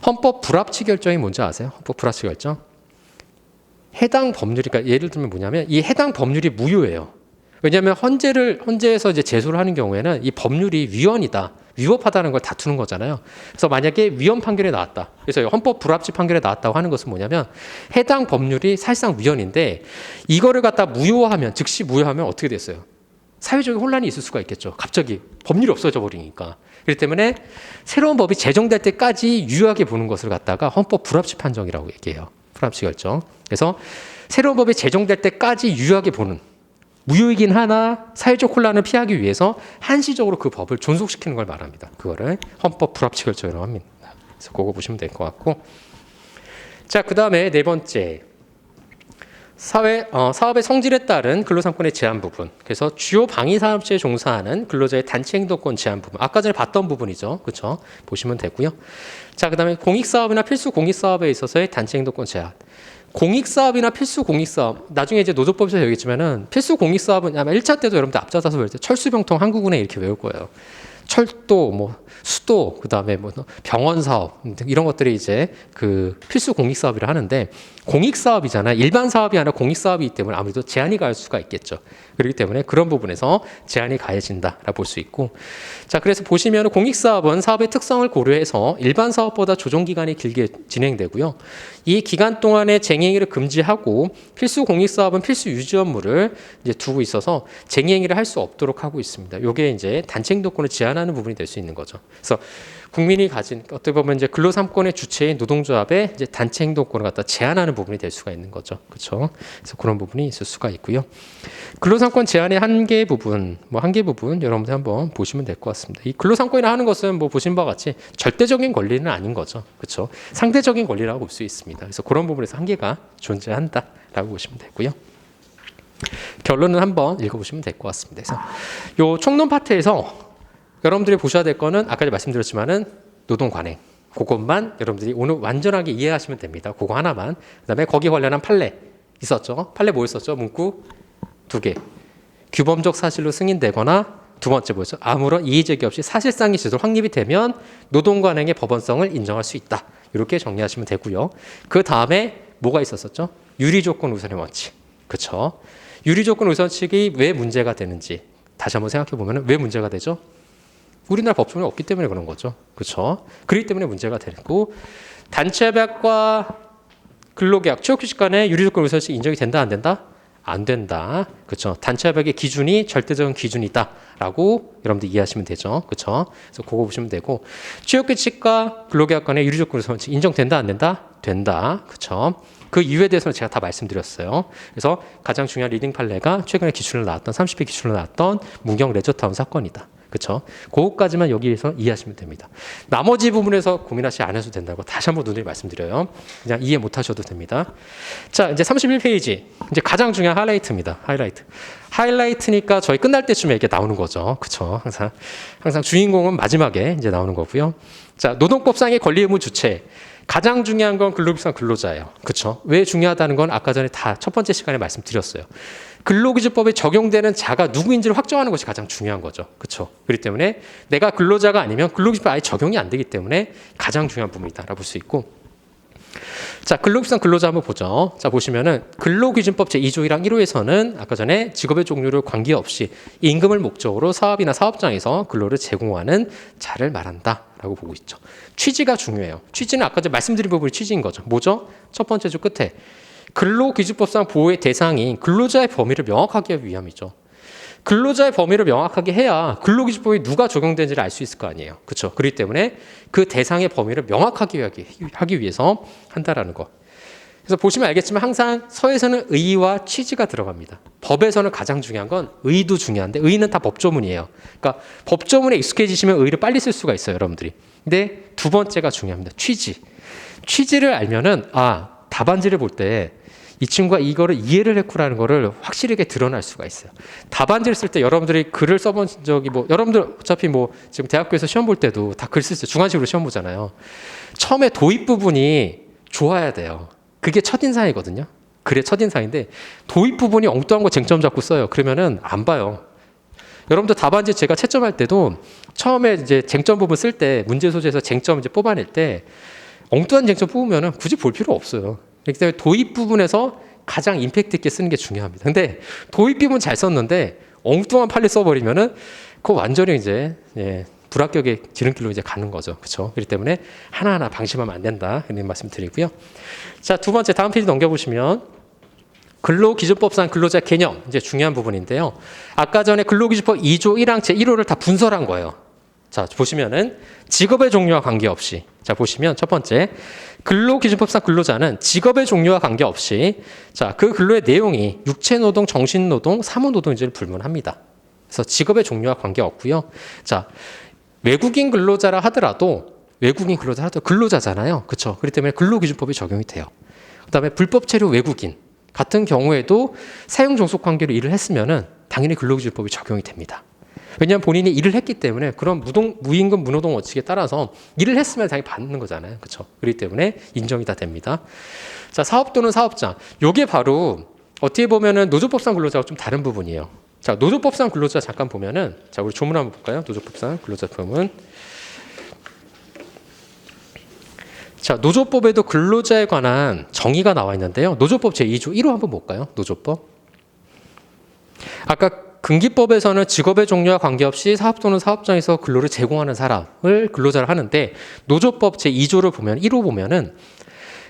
헌법 불합치 결정이 뭔지 아세요? 헌법 불합치 결정? 해당 법률이 그러니까 예를 들면 뭐냐면 이 해당 법률이 무효예요. 왜냐하면 헌재에서 이제 제소를 하는 경우에는 이 법률이 위헌이다, 위법하다는 걸 다투는 거잖아요. 그래서 만약에 위헌 판결이 나왔다. 그래서 헌법 불합치 판결이 나왔다고 하는 것은 뭐냐면 해당 법률이 사실상 위헌인데 이거를 갖다 무효화하면 즉시 무효하면 어떻게 됐어요? 사회적인 혼란이 있을 수가 있겠죠. 갑자기 법률이 없어져 버리니까. 그렇기 때문에 새로운 법이 제정될 때까지 유효하게 보는 것을 갖다가 헌법 불합치 판정이라고 얘기해요. 불합치 결정. 그래서 새로운 법이 제정될 때까지 유효하게 보는 무효이긴 하나 사회적 혼란을 피하기 위해서 한시적으로 그 법을 존속시키는 걸 말합니다. 그거를 헌법 불합치 결정이라고 합니다. 그래서 그거 보시면 될 것 같고 자, 그 다음에 네 번째 사업의 성질에 따른 근로상권의 제한 부분. 그래서 주요 방위사업체에 종사하는 근로자의 단체 행동권 제한 부분. 아까 전에 봤던 부분이죠. 그렇죠? 보시면 되고요. 자, 그 다음에 공익사업이나 필수 공익사업에 있어서의 단체 행동권 제한. 공익사업이나 필수 공익사업. 나중에 이제 노조법에서 얘기했지만은 필수 공익사업은 아마 1차 때도 여러분들 앞좌서 외울 때 철수병통 한국은행 이렇게 외울 거예요. 철도, 뭐 수도, 그 다음에 뭐 병원 사업 이런 것들이 이제 그 필수 공익 사업이라 하는데 공익 사업이잖아요. 일반 사업이 아니라 공익 사업이기 때문에 아무래도 제한이 가할 수가 있겠죠. 그렇기 때문에 그런 부분에서 제한이 가해진다라 볼 수 있고, 자 그래서 보시면 공익 사업은 사업의 특성을 고려해서 일반 사업보다 조정 기간이 길게 진행되고요. 이 기간 동안에 쟁행위를 금지하고 필수 공익 사업은 필수 유지 업무를 이제 두고 있어서 쟁행위를 할 수 없도록 하고 있습니다. 이게 이제 단체 행동권을 제한하는 부분이 될 수 있는 거죠. 그래서 국민이 가진 어떻게 보면 이제 근로 3권의 주체인 노동조합의 이제 단체 행동권을 갖다 제한하는 부분이 될 수가 있는 거죠. 그렇죠? 그래서 그런 부분이 있을 수가 있고요. 근로 3권 제한의 한계 부분, 한계 부분 여러분들 한번 보시면 될 것 같습니다. 이 근로 3권이라 하는 것은 보신 바와 같이 절대적인 권리는 아닌 거죠. 그렇죠? 상대적인 권리라고 볼 수 있습니다. 그래서 그런 부분에서 한계가 존재한다라고 보시면 되고요. 결론은 한번 읽어보시면 될 것 같습니다. 그래서 요 총론 파트에서 여러분들이 보셔야 될 거는 아까 말씀드렸지만은 노동 관행 그것만 여러분들이 오늘 완전하게 이해하시면 됩니다. 그거 하나만. 그다음에 거기 관련한 판례 있었죠. 판례 뭐였었죠? 문구 2개. 규범적 사실로 승인되거나 두 번째 뭐였죠? 아무런 이의제기 없이 사실상의 제도로 확립이 되면 노동 관행의 법원성을 인정할 수 있다. 이렇게 정리하시면 되고요. 그 다음에 뭐가 있었었죠? 유리 조건 우선의 원칙. 그렇죠? 유리조건 우선칙이 왜 문제가 되는지 다시 한번 생각해 보면 왜 문제가 되죠? 우리나라 법조문이 없기 때문에 그런 거죠. 그렇죠? 그렇기 때문에 문제가 되고 단체협약과 근로계약, 취업규칙 간의 유리조건 우선칙 인정이 된다 안 된다? 안 된다. 그렇죠? 단체협약의 기준이 절대적인 기준이다라고 여러분들 이해하시면 되죠. 그렇죠? 그래서 그거 보시면 되고 취업규칙과 근로계약 간의 유리조건 우선칙 인정된다 안 된다? 된다. 그렇죠? 그 이유에 대해서는 제가 다 말씀드렸어요. 그래서 가장 중요한 리딩 판례가 최근에 기준으로 나왔던 30회 기준으로 나왔던 문경 레저타운 사건이다. 그렇죠? 그것까지만 여기에서 이해하시면 됩니다. 나머지 부분에서 고민하지 않으셔도 된다고 다시 한번 누누이 말씀드려요. 그냥 이해 못 하셔도 됩니다. 자, 이제 31페이지. 이제 가장 중요한 하이라이트입니다. 하이라이트. 하이라이트니까 저희 끝날 때쯤에 이게 나오는 거죠. 그렇죠? 항상 주인공은 마지막에 이제 나오는 거고요. 자, 노동법상의 권리 의무 주체. 가장 중요한 건 근로기준법 근로자예요. 그렇죠? 왜 중요하다는 건 아까 전에 다 첫 번째 시간에 말씀드렸어요. 근로기준법에 적용되는 자가 누구인지를 확정하는 것이 가장 중요한 거죠. 그렇죠? 그렇기 때문에 내가 근로자가 아니면 근로기준법 아예 적용이 안 되기 때문에 가장 중요한 부분이다라고 볼 수 있고 자, 근로기준법 근로자 한번 보죠. 자, 보시면은 근로기준법 제2조 1항 1호에서는 아까 전에 직업의 종류를 관계없이 임금을 목적으로 사업이나 사업장에서 근로를 제공하는 자를 말한다라고 보고 있죠. 취지가 중요해요. 취지는 아까 전에 말씀드린 부분이 취지인 거죠. 뭐죠? 첫 번째 줄 끝에 근로기준법상 보호의 대상인 근로자의 범위를 명확하게 하기 위함이죠. 근로자의 범위를 명확하게 해야 근로기준법이 누가 적용되는지를 알 수 있을 거 아니에요. 그렇죠? 그렇기 때문에 그 대상의 범위를 명확하게 하기 위해서 한다라는 거. 그래서 보시면 알겠지만 항상 서에서는 의의와 취지가 들어갑니다. 법에서는 가장 중요한 건 의의도 중요한데 의의는 다 법조문이에요. 그러니까 법조문에 익숙해지시면 의의를 빨리 쓸 수가 있어요, 여러분들이. 근데 두 번째가 중요합니다. 취지. 취지를 알면은 답안지를 볼 때 이 친구가 이거를 이해를 했구라는 거를 확실하게 드러날 수가 있어요. 답안지를 쓸 때 여러분들이 글을 써본 적이 여러분들 어차피 지금 대학교에서 시험 볼 때도 다 글 쓸 때 중간식으로 시험 보잖아요. 처음에 도입 부분이 좋아야 돼요. 그게 첫인상이거든요. 글의 첫인상인데 도입 부분이 엉뚱한 거 쟁점 잡고 써요. 그러면은 안 봐요. 여러분들 답안지 제가 채점할 때도 처음에 이제 쟁점 부분 쓸 때 문제 소재에서 쟁점 이제 뽑아낼 때 엉뚱한 쟁점 뽑으면은 굳이 볼 필요 없어요. 그렇기 때문에 도입 부분에서 가장 임팩트 있게 쓰는 게 중요합니다. 근데 도입 부분 잘 썼는데 엉뚱한 판례 써버리면은 그거 완전히 이제 불합격의 지름길로 이제 가는 거죠. 그렇죠? 그렇기 때문에 하나하나 방심하면 안 된다. 이런 말씀 드리고요. 자, 두 번째 다음 페이지 넘겨보시면 근로기준법상 근로자 개념 이제 중요한 부분인데요. 아까 전에 근로기준법 2조 1항 제1호를 다 분설한 거예요. 자, 보시면은 직업의 종류와 관계없이 자, 보시면 첫 번째 근로기준법상 근로자는 직업의 종류와 관계없이 자, 그 근로의 내용이 육체노동, 정신노동, 사무노동인지를 불문합니다. 그래서 직업의 종류와 관계없고요. 자, 외국인 근로자라 하더라도 근로자잖아요. 그렇죠? 그렇기 때문에 근로기준법이 적용이 돼요. 그다음에 불법 체류 외국인 같은 경우에도 사용 종속 관계로 일을 했으면은 당연히 근로기준법이 적용이 됩니다. 왜냐하면 본인이 일을 했기 때문에 그런 무임금 무노동 원칙에 따라서 일을 했으면 당연히 받는 거잖아요. 그렇죠? 그렇기 때문에 인정이 다 됩니다. 자, 사업 또는 사업장. 요게 바로 어떻게 보면은 노조법상 근로자와 좀 다른 부분이에요. 자, 노조법상 근로자 잠깐 보면은 자, 우리 조문 한번 볼까요? 노조법상 근로자 조문. 자, 노조법에도 근로자에 관한 정의가 나와 있는데요. 노조법 제2조 1호 한번 볼까요? 노조법. 아까 근기법에서는 직업의 종류와 관계없이 사업 또는 사업장에서 근로를 제공하는 사람을 근로자를 하는데 노조법 제2조를 보면 1호 보면은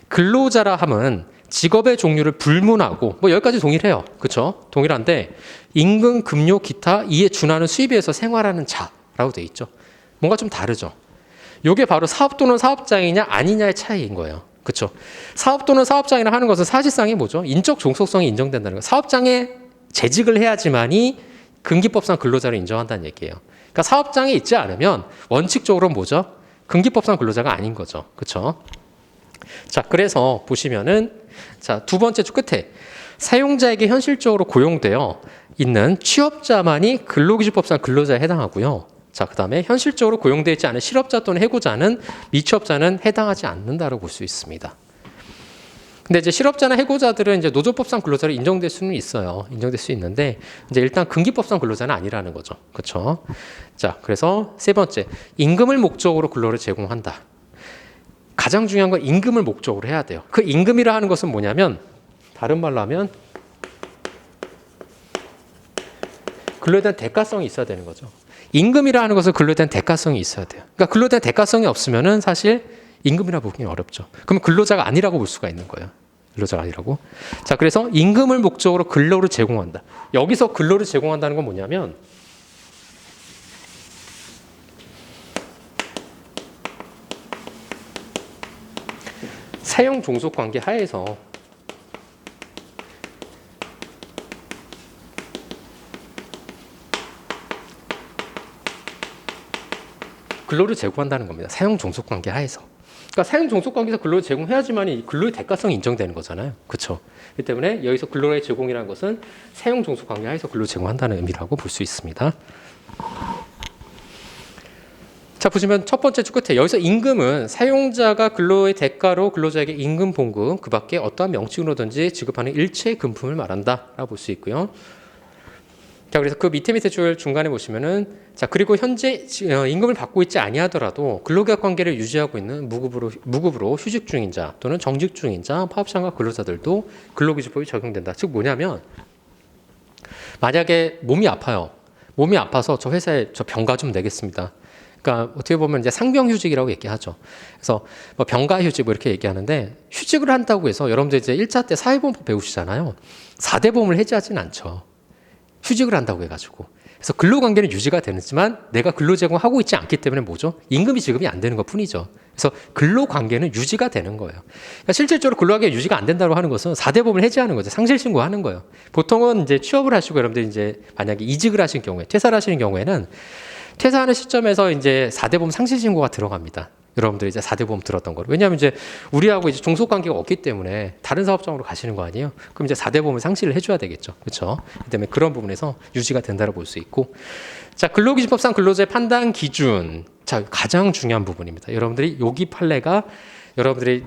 근로자라 함은 직업의 종류를 불문하고 여기까지 동일해요. 그렇죠? 동일한데 임금, 급료, 기타 이에 준하는 수입에 의해서 생활하는 자라고 돼 있죠. 뭔가 좀 다르죠. 이게 바로 사업 또는 사업장이냐 아니냐의 차이인 거예요. 그렇죠? 사업 또는 사업장이라 하는 것은 사실상이 뭐죠? 인적 종속성이 인정된다는 거예요. 사업장에 재직을 해야지만이 근기법상 근로자를 인정한다는 얘기예요. 그러니까 사업장에 있지 않으면 원칙적으로 뭐죠? 근기법상 근로자가 아닌 거죠. 그렇죠? 자, 그래서 보시면은 자, 두 번째 줄 끝에 사용자에게 현실적으로 고용되어 있는 취업자만이 근로기준법상 근로자에 해당하고요. 자, 그다음에 현실적으로 고용되어 있지 않은 실업자 또는 해고자는 미취업자는 해당하지 않는다고 볼 수 있습니다. 근데 이제 실업자나 해고자들은 이제 노조법상 근로자로 인정될 수는 있어요. 인정될 수 있는데 이제 일단 근기법상 근로자는 아니라는 거죠. 그렇죠? 자, 그래서 세 번째 임금을 목적으로 근로를 제공한다. 가장 중요한 건 임금을 목적으로 해야 돼요. 그 임금이라 하는 것은 뭐냐면 다른 말로 하면 근로에 대한 대가성이 있어야 되는 거죠. 임금이라는 것은 근로에 대한 대가성이 있어야 돼요. 그러니까 근로에 대한 대가성이 없으면은 사실 임금이라고 보기는 어렵죠. 그럼 근로자가 아니라고 볼 수가 있는 거예요. 근로자가 아니라고. 자, 그래서 임금을 목적으로 근로를 제공한다. 여기서 근로를 제공한다는 건 뭐냐면 사용 종속 관계 하에서 근로를 제공한다는 겁니다. 사용 종속 관계 하에서. 그러니까 사용 종속 관계에서 근로를 제공해야지만 근로의 대가성이 인정되는 거잖아요. 그렇죠? 그렇기 때문에 여기서 근로의 제공이라는 것은 사용 종속 관계 하에서 근로 제공한다는 의미라고 볼 수 있습니다. 자, 보시면 첫 번째 줄 끝에 여기서 임금은 사용자가 근로의 대가로 근로자에게 임금 봉급 그 밖에 어떠한 명칭으로든지 지급하는 일체의 금품을 말한다라고 볼 수 있고요. 자, 그래서 그 밑에 줄 중간에 보시면은 자, 그리고 현재 임금을 받고 있지 아니하더라도 근로계약 관계를 유지하고 있는 무급으로 휴직 중인 자 또는 정직 중인 자, 파업장과 근로자들도 근로기준법이 적용된다. 즉 뭐냐면 만약에 몸이 아파요. 몸이 아파서 저 회사에 저 병가 좀 내겠습니다. 그러니까 어떻게 보면 이제 상병휴직이라고 얘기하죠. 그래서 뭐 병가휴직 뭐 이렇게 얘기하는데 휴직을 한다고 해서 여러분들 이제 1차 때 사회보험법 배우시잖아요. 4대 보험을 해지하지는 않죠. 휴직을 한다고 해가지고. 그래서 근로관계는 유지가 되지만 내가 근로 제공하고 있지 않기 때문에 뭐죠? 임금이 지급이 안 되는 것 뿐이죠. 그래서 근로관계는 유지가 되는 거예요. 그러니까 실질적으로 근로관계가 유지가 안 된다고 하는 것은 4대 보험을 해지하는 거죠. 상실신고하는 거예요. 보통은 이제 취업을 하시고 여러분들 이제 만약에 이직을 하신 경우에 퇴사를 하시는 경우에는 퇴사하는 시점에서 이제 4대 보험 상실신고가 들어갑니다. 여러분들 이제 4대 보험 들었던 거로. 왜냐하면 이제 우리하고 이제 종속 관계가 없기 때문에 다른 사업장으로 가시는 거 아니에요? 그럼 이제 4대 보험을 상실을 해줘야 되겠죠. 그렇죠? 그렇기 때문에 그런 부분에서 유지가 된다고 볼 수 있고. 자, 근로기준법상 근로자의 판단 기준. 자, 가장 중요한 부분입니다. 여러분들이 여기 판례가 여러분들이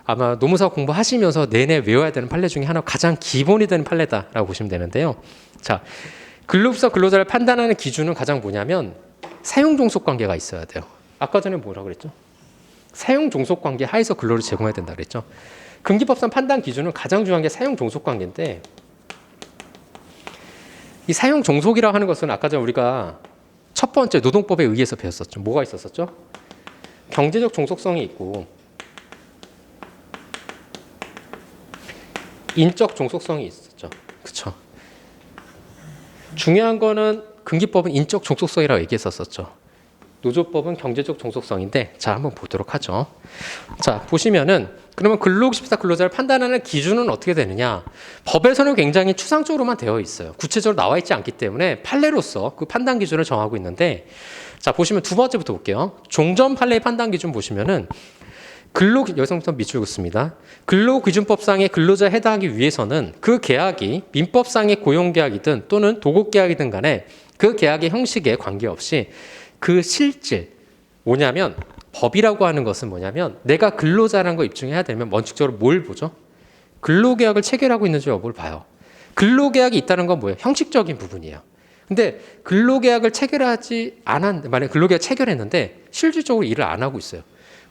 아마 노무사업 공부하시면서 내내 외워야 되는 판례 중에 하나 가장 기본이 되는 판례다라고 보시면 되는데요. 자, 근로기준법 근로자를 판단하는 기준은 가장 뭐냐면 사용 종속 관계가 있어야 돼요. 아까 전에 뭐라고 그랬죠? 사용 종속 관계 하에서 근로를 제공해야 된다 그랬죠. 근기법상 판단 기준은 가장 중요한 게 사용 종속 관계인데 이 사용 종속이라고 하는 것은 아까 전에 우리가 첫 번째 노동법에 의해서 배웠었죠. 뭐가 있었었죠? 경제적 종속성이 있고 인적 종속성이 있었죠. 그렇죠? 중요한 거는 근기법은 인적 종속성이라고 얘기했었었죠. 노조법은 경제적 종속성인데 자, 한번 보도록 하죠. 자, 보시면은 그러면 근로기준법 근로자를 판단하는 기준은 어떻게 되느냐? 법에서는 굉장히 추상적으로만 되어 있어요. 구체적으로 나와 있지 않기 때문에 판례로서 그 판단 기준을 정하고 있는데 자, 보시면 두 번째부터 볼게요. 종전 판례의 판단 기준 보시면은 여기서부터 밑줄 긋습니다. 근로기준법상의 근로자에 해당하기 위해서는 그 계약이 민법상의 고용계약이든 또는 도급계약이든 간에 그 계약의 형식에 관계없이 그 실질 뭐냐면 법이라고 하는 것은 뭐냐면 내가 근로자라는 거 입증해야 되면 원칙적으로 뭘 보죠? 근로계약을 체결하고 있는지 여부를 봐요. 근로계약이 있다는 건 뭐예요? 형식적인 부분이에요. 근데 근로계약을 체결하지 않았는데 만약에 근로계약 체결했는데 실질적으로 일을 안 하고 있어요.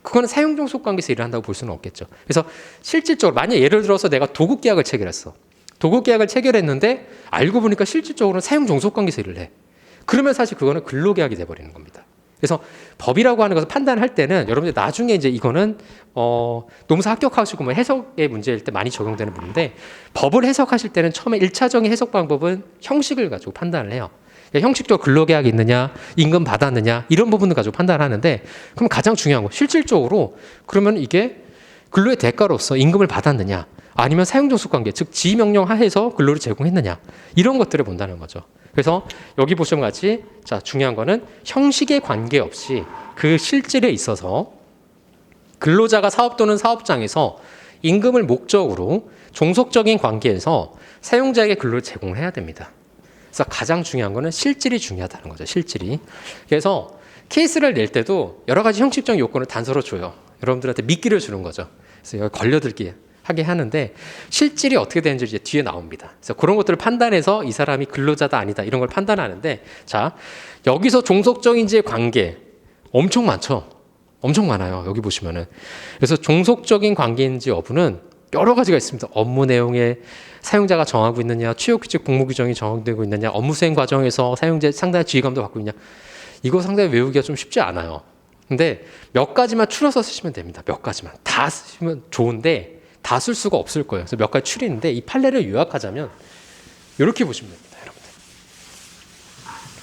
그거는 사용종속 관계에서 일을 한다고 볼 수는 없겠죠. 그래서 실질적으로 만약 예를 들어서 내가 도급계약을 체결했어. 도급계약을 체결했는데 알고 보니까 실질적으로는 사용종속 관계에서 일을 해. 그러면 사실 그거는 근로계약이 돼버리는 겁니다. 그래서 법이라고 하는 것을 판단할 때는 여러분들 나중에 이제 이거는 노무사 합격하시고 뭐 해석의 문제일 때 많이 적용되는 부분인데 법을 해석하실 때는 처음에 1차적인 해석 방법은 형식을 가지고 판단을 해요. 형식적으로 근로계약이 있느냐, 임금 받았느냐 이런 부분을 가지고 판단하는데 그럼 가장 중요한 거 실질적으로 그러면 이게 근로의 대가로서 임금을 받았느냐 아니면 사용종속관계 즉 지휘명령 하에서 근로를 제공했느냐 이런 것들을 본다는 거죠. 그래서 여기 보시면 같이 자 중요한 거는 형식에 관계없이 그 실질에 있어서 근로자가 사업 또는 사업장에서 임금을 목적으로 종속적인 관계에서 사용자에게 근로를 제공해야 됩니다. 그래서 가장 중요한 거는 실질이 중요하다는 거죠. 실질이. 그래서 케이스를 낼 때도 여러 가지 형식적인 요건을 단서로 줘요. 여러분들한테 미끼를 주는 거죠. 그래서 여기 걸려들게 하게 하는데 실질이 어떻게 되는지 이제 뒤에 나옵니다. 그래서 그런 것들을 판단해서 이 사람이 근로자다 아니다 이런 걸 판단하는데 자 여기서 종속적인지의 관계 엄청 많죠. 엄청 많아요. 여기 보시면은. 그래서 종속적인 관계인지 여부는 여러 가지가 있습니다. 업무 내용에 사용자가 정하고 있느냐, 취업 규칙, 복무 규정이 정되고 있느냐, 업무 수행 과정에서 사용자 상당히 지휘감도 받고 있냐. 이거 상당히 외우기가 좀 쉽지 않아요. 근데 몇 가지만 추려서 쓰시면 됩니다. 몇 가지만. 다 쓰시면 좋은데 다 쓸 수가 없을 거예요. 그래서 몇 가지 추리는데 이 판례를 요약하자면 이렇게 보시면 됩니다, 여러분들.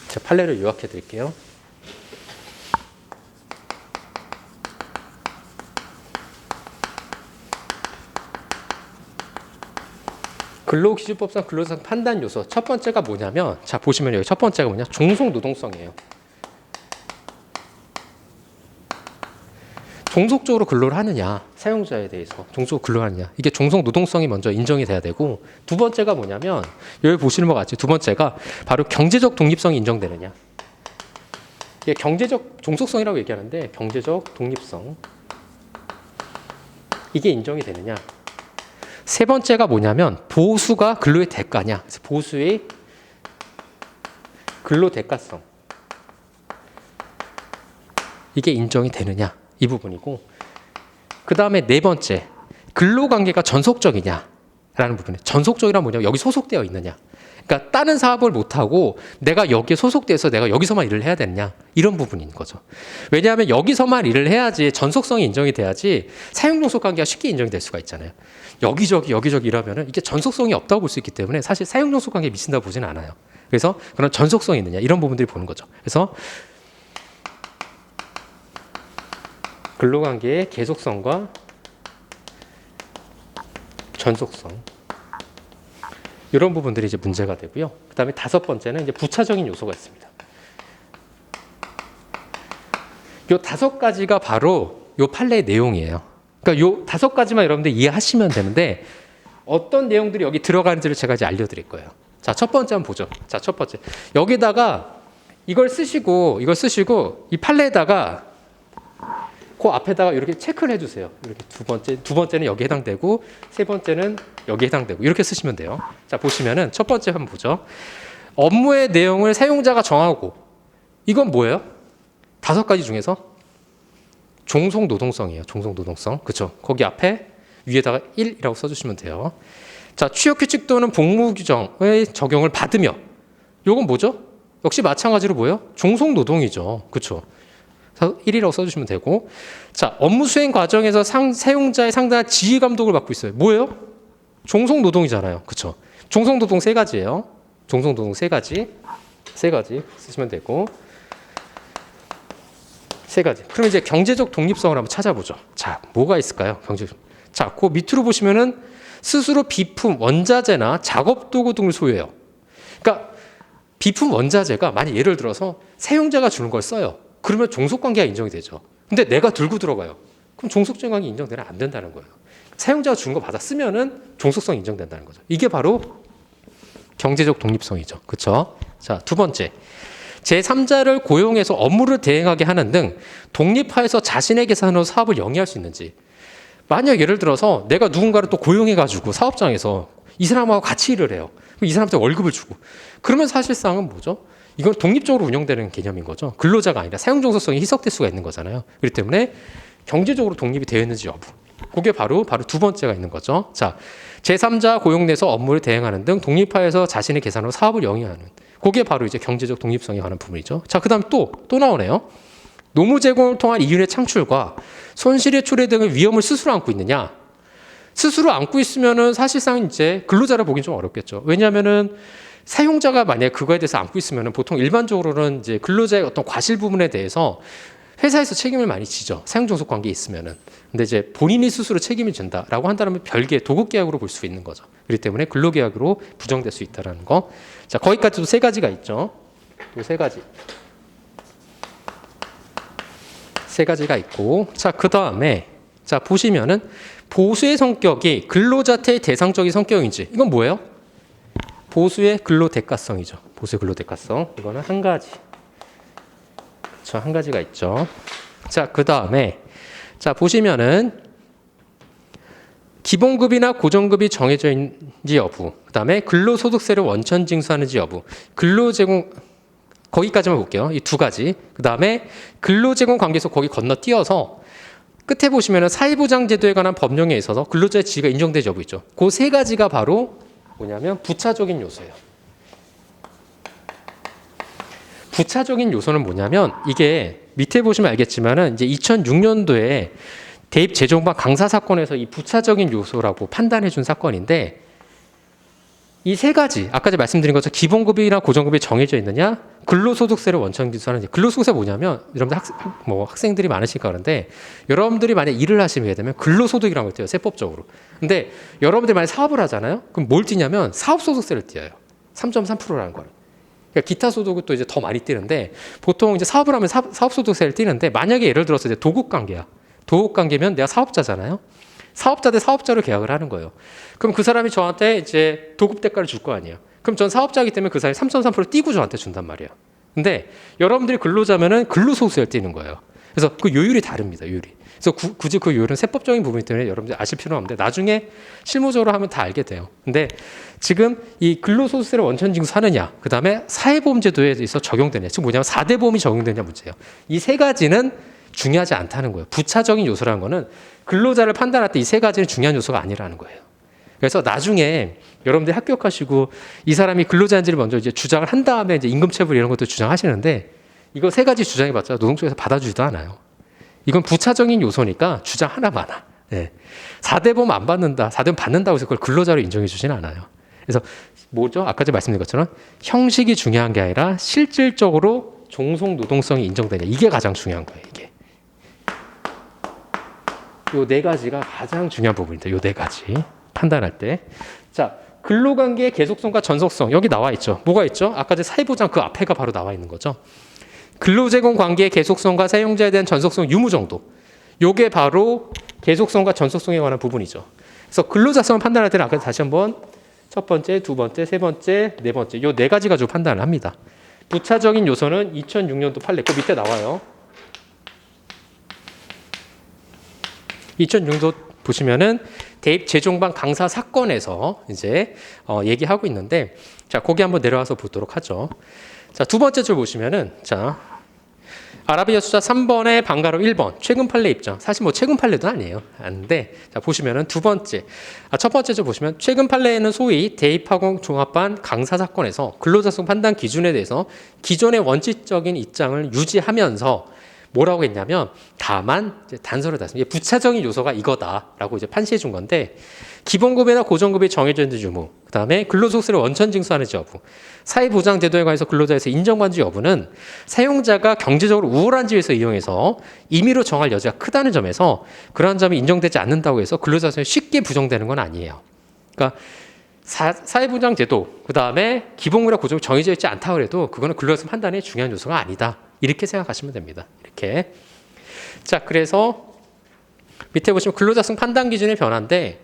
제가 판례를 요약해 드릴게요. 근로기준법상 근로상 판단 요소 첫 번째가 뭐냐면, 자 보시면 여기 첫 번째가 뭐냐, 종속 노동성이에요. 종속적으로 근로를 하느냐, 사용자에 대해서 종속적으로 근로를 하느냐, 이게 종속 노동성이 먼저 인정이 돼야 되고, 두 번째가 뭐냐면 여기 보시는 것 같이 두 번째가 바로 경제적 독립성이 인정되느냐. 이게 경제적 종속성이라고 얘기하는데 경제적 독립성, 이게 인정이 되느냐. 세 번째가 뭐냐면 보수가 근로의 대가냐. 그래서 보수의 근로 대가성, 이게 인정이 되느냐, 이 부분이고, 그 다음에 네 번째 근로관계가 전속적이냐라는 부분에, 전속적이란 뭐냐면 여기 소속되어 있느냐. 그러니까 다른 사업을 못하고 내가 여기에 소속돼서 내가 여기서만 일을 해야 되느냐, 이런 부분인 거죠. 왜냐하면 여기서만 일을 해야지 전속성이 인정이 돼야지 사용종속 관계가 쉽게 인정이 될 수가 있잖아요. 여기저기 이러면은 이게 전속성이 없다고 볼 수 있기 때문에 사실 사용종속 관계에 미친다고 보지는 않아요. 그래서 그런 전속성이 있느냐, 이런 부분들이 보는 거죠. 그래서 근로관계의 계속성과 전속성, 이런 부분들이 이제 문제가 되고요. 그 다음에 다섯 번째는 이제 부차적인 요소가 있습니다. 요 다섯 가지가 바로 요 판례의 내용이에요. 그러니까 요 다섯 가지만 여러분들 이해하시면 되는데 어떤 내용들이 여기 들어가는지를 제가 이제 알려드릴 거예요. 자, 첫 번째 한번 보죠. 자, 첫 번째. 여기다가 이걸 쓰시고 이 판례에다가 그 앞에다가 이렇게 체크를 해주세요. 이렇게 두 번째는 여기 해당되고, 세 번째는 여기 해당되고, 이렇게 쓰시면 돼요. 자, 보시면은 첫 번째 한번 보죠. 업무의 내용을 사용자가 정하고, 이건 뭐예요? 다섯 가지 중에서 종속 노동성이에요. 종속 노동성. 그렇죠? 거기 앞에 위에다가 1이라고 써주시면 돼요. 자, 취업 규칙 또는 복무 규정의 적용을 받으며, 이건 뭐죠? 역시 마찬가지로 뭐예요? 종속 노동이죠. 그렇죠? 1이라고 써주시면 되고, 자, 업무 수행 과정에서 사용자의 상당한 지휘 감독을 받고 있어요. 뭐예요? 종속 노동이잖아요. 그렇죠? 종속 노동 세 가지예요. 종속 노동 세 가지 쓰시면 되고, 세 가지. 그럼 이제 경제적 독립성을 한번 찾아보죠. 자, 뭐가 있을까요? 경제적. 자, 그 밑으로 보시면은 스스로 비품, 원자재나 작업 도구 등을 소유해요. 그러니까 비품, 원자재가 만약 예를 들어서 사용자가 주는 걸 써요. 그러면 종속관계가 인정이 되죠. 근데 내가 들고 들어가요. 그럼 종속적인 관계 인정되면 안 된다는 거예요. 사용자가 준 거 받아 쓰면은 종속성이 인정된다는 거죠. 이게 바로 경제적 독립성이죠. 그렇죠? 자, 두 번째. 제3자를 고용해서 업무를 대행하게 하는 등 독립하여서 자신의 계산으로 사업을 영위할 수 있는지. 만약 예를 들어서 내가 누군가를 또 고용해가지고 사업장에서 이 사람하고 같이 일을 해요. 이 사람한테 월급을 주고. 그러면 사실상은 뭐죠? 이건 독립적으로 운영되는 개념인 거죠. 근로자가 아니라 사용종속성이 희석될 수가 있는 거잖아요. 그렇기 때문에 경제적으로 독립이 되어 있는지 여부. 그게 바로 두 번째가 있는 거죠. 자, 제3자 고용 내에서 업무를 대행하는 등 독립하여서 자신의 계산으로 사업을 영위하는. 그게 바로 이제 경제적 독립성에 관한 부분이죠. 자, 그다음 또 나오네요. 노무 제공을 통한 이윤의 창출과 손실의 초래 등의 위험을 스스로 안고 있느냐? 스스로 안고 있으면은 사실상 이제 근로자를 보긴 좀 어렵겠죠. 왜냐하면은 사용자가 만약에 그거에 대해서 안고 있으면은 보통 일반적으로는 이제 근로자의 어떤 과실 부분에 대해서 회사에서 책임을 많이 지죠. 사용종속 관계에 있으면은. 근데 이제 본인이 스스로 책임을 진다라고 한다면 별개의 도급 계약으로 볼 수 있는 거죠. 그렇기 때문에 근로계약으로 부정될 수 있다라는 거. 자, 거기까지도 세 가지가 있죠. 또 세 가지. 세 가지가 있고, 자, 그 다음에 자 보시면은 보수의 성격이 근로자태의 대상적인 성격인지, 이건 뭐예요? 보수의 근로 대가성이죠. 보수의 근로 대가성. 이거는 한 가지. 그렇죠. 한 가지가 있죠. 자, 그 다음에 자 보시면은 기본급이나 고정급이 정해져 있는지 여부. 그 다음에 근로소득세를 원천 징수하는지 여부. 근로제공 거기까지만 볼게요. 이 두 가지. 그 다음에 근로제공 관계에서 거기 건너뛰어서 끝에 보시면은 사회보장제도에 관한 법령에 있어서 근로자의 지위가 인정되지 여부 있죠. 그 세 가지가 바로 뭐냐면 부차적인 요소예요. 부차적인 요소는 뭐냐면 이게 밑에 보시면 알겠지만은 이제 2006년도에 대입 재정반 강사 사건에서 이 부차적인 요소라고 판단해 준 사건인데 이 세 가지 아까 제가 말씀드린 것처럼 기본급이나 고정급이 정해져 있느냐 근로소득세를 원천 기수하는 근로소득세 뭐냐면 여러분들 학생들이 많으시니까 그런데 여러분들이 만약 일을 하시게 되면 근로소득이라는 걸 떼요 세법적으로. 근데 여러분들이 만약 사업을 하잖아요. 그럼 뭘 떼냐면 사업소득세를 떼어요. 3.3%라는 걸. 그러니까 기타 소득은 또 이제 더 많이 떼는데 보통 이제 사업을 하면 사업소득세를 떼는데 만약에 예를 들어서 이제 도급관계야. 도급관계면 내가 사업자잖아요. 사업자 대 사업자로 계약을 하는 거예요. 그럼 그 사람이 저한테 이제 도급 대가를 줄 거 아니에요. 그럼 전 사업자이기 때문에 그 사람이 3.3% 띄고 저한테 준단 말이에요. 근데 여러분들이 근로자면은 근로소득세를 떼는 거예요. 그래서 그 요율이 다릅니다. 요율이. 그래서 굳이 그 요율은 세법적인 부분이기 때문에 여러분들 아실 필요는 없는데 나중에 실무적으로 하면 다 알게 돼요. 근데 지금 이 근로소득세를 원천 징수하느냐, 그 다음에 사회보험제도에 있어 적용되느냐, 지금 뭐냐면 4대 보험이 적용되느냐 문제예요. 이 세 가지는 중요하지 않다는 거예요. 부차적인 요소라는 거는 근로자를 판단할 때 이 세 가지는 중요한 요소가 아니라는 거예요. 그래서 나중에 여러분들이 합격하시고 이 사람이 근로자인지를 먼저 이제 주장을 한 다음에 이제 임금체불 이런 것도 주장하시는데 이거 세 가지 주장해봤자 노동조에서 받아주지도 않아요. 이건 부차적인 요소니까 주장 하나만. 네. 4대 보험 안 받는다, 4대 보험 받는다고 해서 그걸 근로자로 인정해 주지는 않아요. 그래서 뭐죠? 아까 제가 말씀드린 것처럼 형식이 중요한 게 아니라 실질적으로 종속 노동성이 인정되냐 이게 가장 중요한 거예요. 이게. 요 네 가지가 가장 중요한 부분입니다. 요 네 가지 판단할 때. 자, 근로관계의 계속성과 전속성 여기 나와 있죠. 뭐가 있죠? 아까 제 사회보장 그 앞에가 바로 나와 있는 거죠. 근로제공 관계의 계속성과 사용자에 대한 전속성 유무 정도. 요게 바로 계속성과 전속성에 관한 부분이죠. 그래서 근로자성을 판단할 때는 아까 다시 한번 첫 번째, 두 번째, 세 번째, 네 번째 요 네 가지 가지고 판단을 합니다. 부차적인 요소는 2006년도 판례 그 밑에 나와요. 2006년도 보시면은 대입 재종반 강사 사건에서 이제 얘기하고 있는데 자, 거기 한번 내려와서 보도록 하죠. 자, 두 번째 줄 보시면은 자, 아라비아 숫자 3번에 방가로 1번 최근 판례 입장. 사실 뭐 최근 판례도 아니에요. 아닌데 자, 보시면은 두 번째. 첫 번째 줄 보시면 최근 판례에는 소위 대입학원 종합반 강사 사건에서 근로자성 판단 기준에 대해서 기존의 원칙적인 입장을 유지하면서 뭐라고 했냐면 다만 이제 단서를 das습니다. 부차적인 요소가 이거다라고 이제 판시해 준 건데 기본급이나 고정급이 정해져 있는 유무, 그 다음에 근로소득세를 원천 징수하는지 여부, 사회보장제도에 관해서 근로자에서 인정받는지 여부는 사용자가 경제적으로 우월한 지위에서 이용해서 임의로 정할 여지가 크다는 점에서 그러한 점이 인정되지 않는다고 해서 근로자성이 쉽게 부정되는 건 아니에요. 그러니까 사회보장제도, 그 다음에 기본급이나 고정급이 정해져 있지 않다고 해도 그거는 근로자성 판단의 중요한 요소가 아니다. 이렇게 생각하시면 됩니다. 이렇게. 자, 그래서 밑에 보시면 근로자성 판단 기준의 변화인데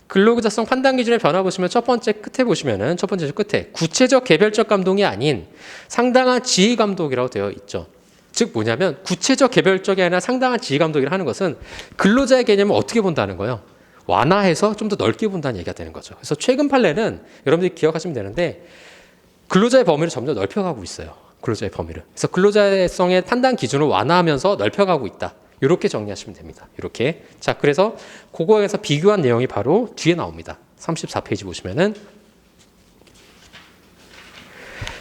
근로자성 판단 기준의 변화 보시면 첫 번째 끝에 보시면은 첫 번째 끝에 구체적 개별적 감독이 아닌 상당한 지위 감독이라고 되어 있죠. 즉 뭐냐면 구체적 개별적이 아니라 상당한 지위 감독이라 하는 것은 근로자의 개념을 어떻게 본다는 거예요. 완화해서 좀 더 넓게 본다는 얘기가 되는 거죠. 그래서 최근 판례는 여러분들이 기억하시면 되는데 근로자의 범위를 점점 넓혀가고 있어요. 근로자의 범위를. 그래서 근로자성의 판단 기준을 완화하면서 넓혀가고 있다. 이렇게 정리하시면 됩니다. 이렇게. 자, 그래서 그거에서 비교한 내용이 바로 뒤에 나옵니다. 34페이지 보시면은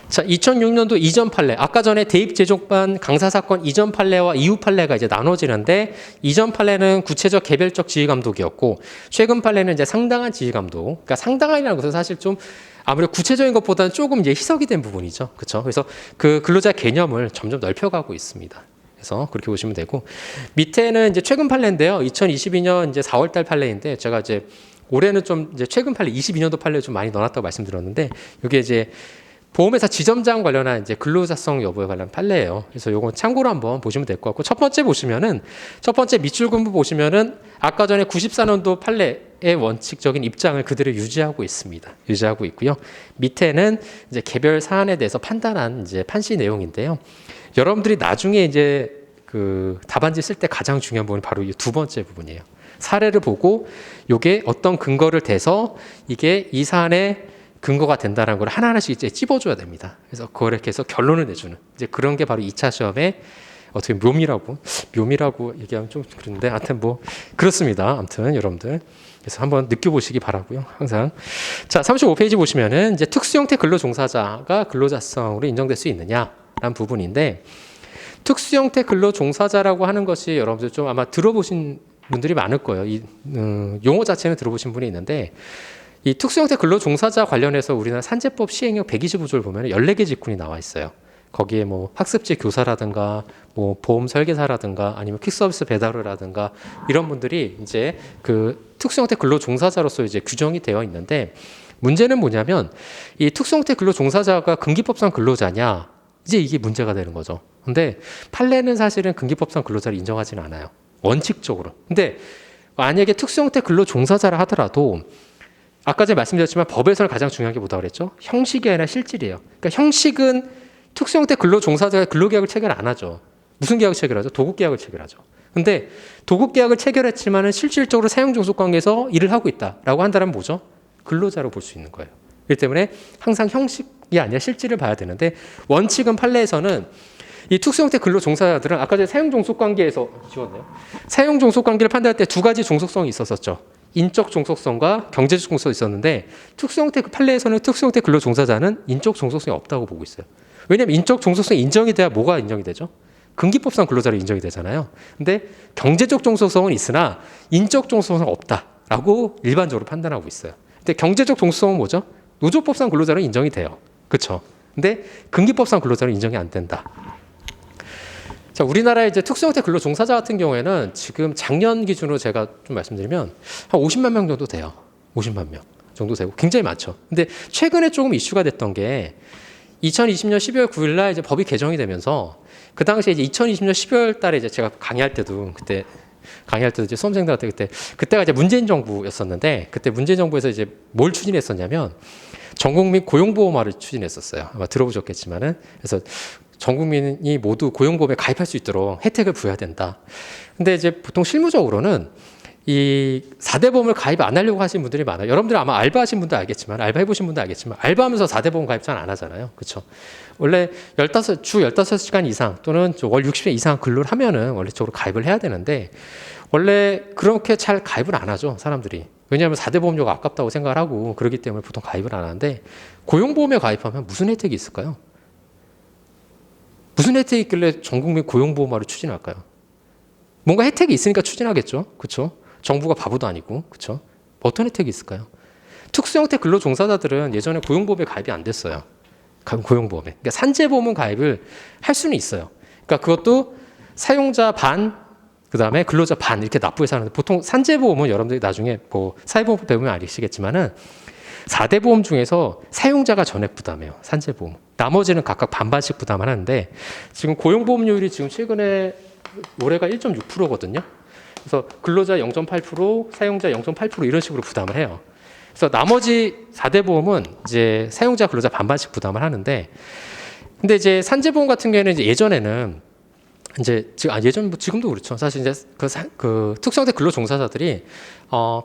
자, 2006년도 이전 판례. 아까 전에 대입 재종반 강사 사건 이전 판례와 이후 판례가 이제 나눠지는데 이전 판례는 구체적 개별적 지위 감독이었고 최근 판례는 이제 상당한 지위 감독. 그러니까 상당한이라는 것은 사실 좀 아무래도 구체적인 것보다는 조금 이제 희석이 된 부분이죠. 그렇죠? 그래서 그 근로자 개념을 점점 넓혀가고 있습니다. 그래서 그렇게 보시면 되고 밑에는 이제 최근 판례인데요. 2022년 이제 4월달 판례인데 제가 이제 올해는 좀 이제 최근 판례 22년도 판례 좀 많이 넣어놨다고 말씀드렸는데 이게 이제 보험회사 지점장 관련한 이제 근로자성 여부에 관련 판례예요. 그래서 요건 참고로 한번 보시면 될 것 같고 첫 번째 보시면은 첫 번째 밑줄 근부 보시면은 아까 전에 94년도 판례의 원칙적인 입장을 그대로 유지하고 있습니다. 유지하고 있고요. 밑에는 이제 개별 사안에 대해서 판단한 이제 판시 내용인데요. 여러분들이 나중에 이제 그 답안지 쓸 때 가장 중요한 부분이 바로 이 두 번째 부분이에요. 사례를 보고 요게 어떤 근거를 대서 이게 이 사안에 근거가 된다는 걸 하나하나씩 이제 찝어줘야 됩니다. 그래서 그걸 이렇게 해서 결론을 내주는 이제 그런 게 바로 2차 시험의 어떻게 묘미라고 얘기하면 좀 그런데 하여튼 뭐 그렇습니다. 아무튼 여러분들 그래서 한번 느껴보시기 바라고요. 항상 자 35페이지 보시면은 이제 특수 형태 근로 종사자가 근로자성으로 인정될 수 있느냐라는 부분인데 특수 형태 근로 종사자라고 하는 것이 여러분들 좀 아마 들어보신 분들이 많을 거예요. 이 용어 자체는 들어보신 분이 있는데 이 특수 형태 근로 종사자 관련해서 우리나라 산재법 시행령 125조를 보면 14개 직군이 나와 있어요. 거기에 뭐 학습지 교사라든가 뭐 보험 설계사라든가 아니면 퀵서비스 배달이라든가 이런 분들이 이제 그 특수 형태 근로 종사자로서 이제 규정이 되어 있는데 문제는 뭐냐면 이 특수 형태 근로 종사자가 근기법상 근로자냐 이제 이게 문제가 되는 거죠. 근데 판례는 사실은 근기법상 근로자를 인정하지는 않아요. 원칙적으로. 근데 만약에 특수 형태 근로 종사자라 하더라도 아까 전에 말씀드렸지만 법에서는 가장 중요한 게 뭐다 그랬죠? 형식이 아니라 실질이에요. 그러니까 형식은 특수 형태 근로 종사자가 근로계약을 체결 안 하죠. 무슨 계약을 체결하죠? 도급계약을 체결하죠. 근데 도급계약을 체결했지만은 실질적으로 사용종속 관계에서 일을 하고 있다라고 한다면 뭐죠? 근로자로 볼 수 있는 거예요. 그렇기 때문에 항상 형식이 아니라 실질을 봐야 되는데 원칙은 판례에서는 이 특수 형태 근로 종사자들은 아까 전에 사용종속 관계에서 지웠네요. 사용종속 관계를 판단할 때 두 가지 종속성이 있었었죠. 인적 종속성과 경제적 종속성이 있었는데 특수 형태 판례에서는 특수 형태 근로 종사자는 인적 종속성이 없다고 보고 있어요. 왜냐하면 인적 종속성이 인정이 돼야 뭐가 인정이 되죠? 근기법상 근로자로 인정이 되잖아요. 근데 경제적 종속성은 있으나 인적 종속성은 없다라고 일반적으로 판단하고 있어요. 근데 경제적 종속성은 뭐죠? 노조법상 근로자로 인정이 돼요. 그렇죠? 근데 근기법상 근로자로 인정이 안 된다. 자, 우리나라의 이제 특수 형태 근로 종사자 같은 경우에는 지금 작년 기준으로 제가 좀 말씀드리면 한 50만 명 정도 돼요. 50만 명 정도 되고 굉장히 많죠. 근데 최근에 조금 이슈가 됐던 게 2020년 12월 9일 날 이제 법이 개정이 되면서 그 당시에 이제 2020년 12월 달에 이제 제가 강의할 때도 이제 수험생들한테 그때가 이제 문재인 정부였었는데 그때 문재인 정부에서 이제 뭘 추진했었냐면 전국민 고용보험화를 추진했었어요. 아마 들어보셨겠지만은 그래서 전 국민이 모두 고용보험에 가입할 수 있도록 혜택을 부여해야 된다. 근데 이제 보통 실무적으로는 이 4대 보험을 가입 안 하려고 하시는 분들이 많아요. 여러분들 아마 알바하신 분도 알겠지만, 알바 해보신 분도 알겠지만, 알바하면서 4대 보험 가입 잘 안 하잖아요. 그렇죠? 원래 주 15시간 이상 또는 월 60회 이상 근로를 하면은 원래적으로 가입을 해야 되는데, 원래 그렇게 잘 가입을 안 하죠, 사람들이. 왜냐하면 4대 보험료가 아깝다고 생각을 하고, 그렇기 때문에 보통 가입을 안 하는데, 고용보험에 가입하면 무슨 혜택이 있을까요? 무슨 혜택이 있길래 전국민 고용보험화를 추진할까요? 뭔가 혜택이 있으니까 추진하겠죠. 그렇죠? 정부가 바보도 아니고. 그렇죠? 어떤 혜택이 있을까요? 특수 형태 근로 종사자들은 예전에 고용보험에 가입이 안 됐어요. 고용보험에. 그러니까 산재보험은 가입을 할 수는 있어요. 그러니까 그것도 사용자 반, 그다음에 근로자 반 이렇게 납부해서 하는데 보통 산재보험은 여러분들이 나중에 뭐 사회보험 배우면 아시겠지만은 4대 보험 중에서 사용자가 전액 부담해요. 산재보험. 나머지는 각각 반반씩 부담을 하는데 지금 고용보험료율이 지금 최근에 올해가 1.6%거든요. 그래서 근로자 0.8%, 사용자 0.8% 이런 식으로 부담을 해요. 그래서 나머지 4대 보험은 이제 사용자 근로자 반반씩 부담을 하는데 근데 이제 산재보험 같은 경우에는 이제 예전에는 이제 지금도 그렇죠. 사실 이제 그 특수형태 근로 종사자들이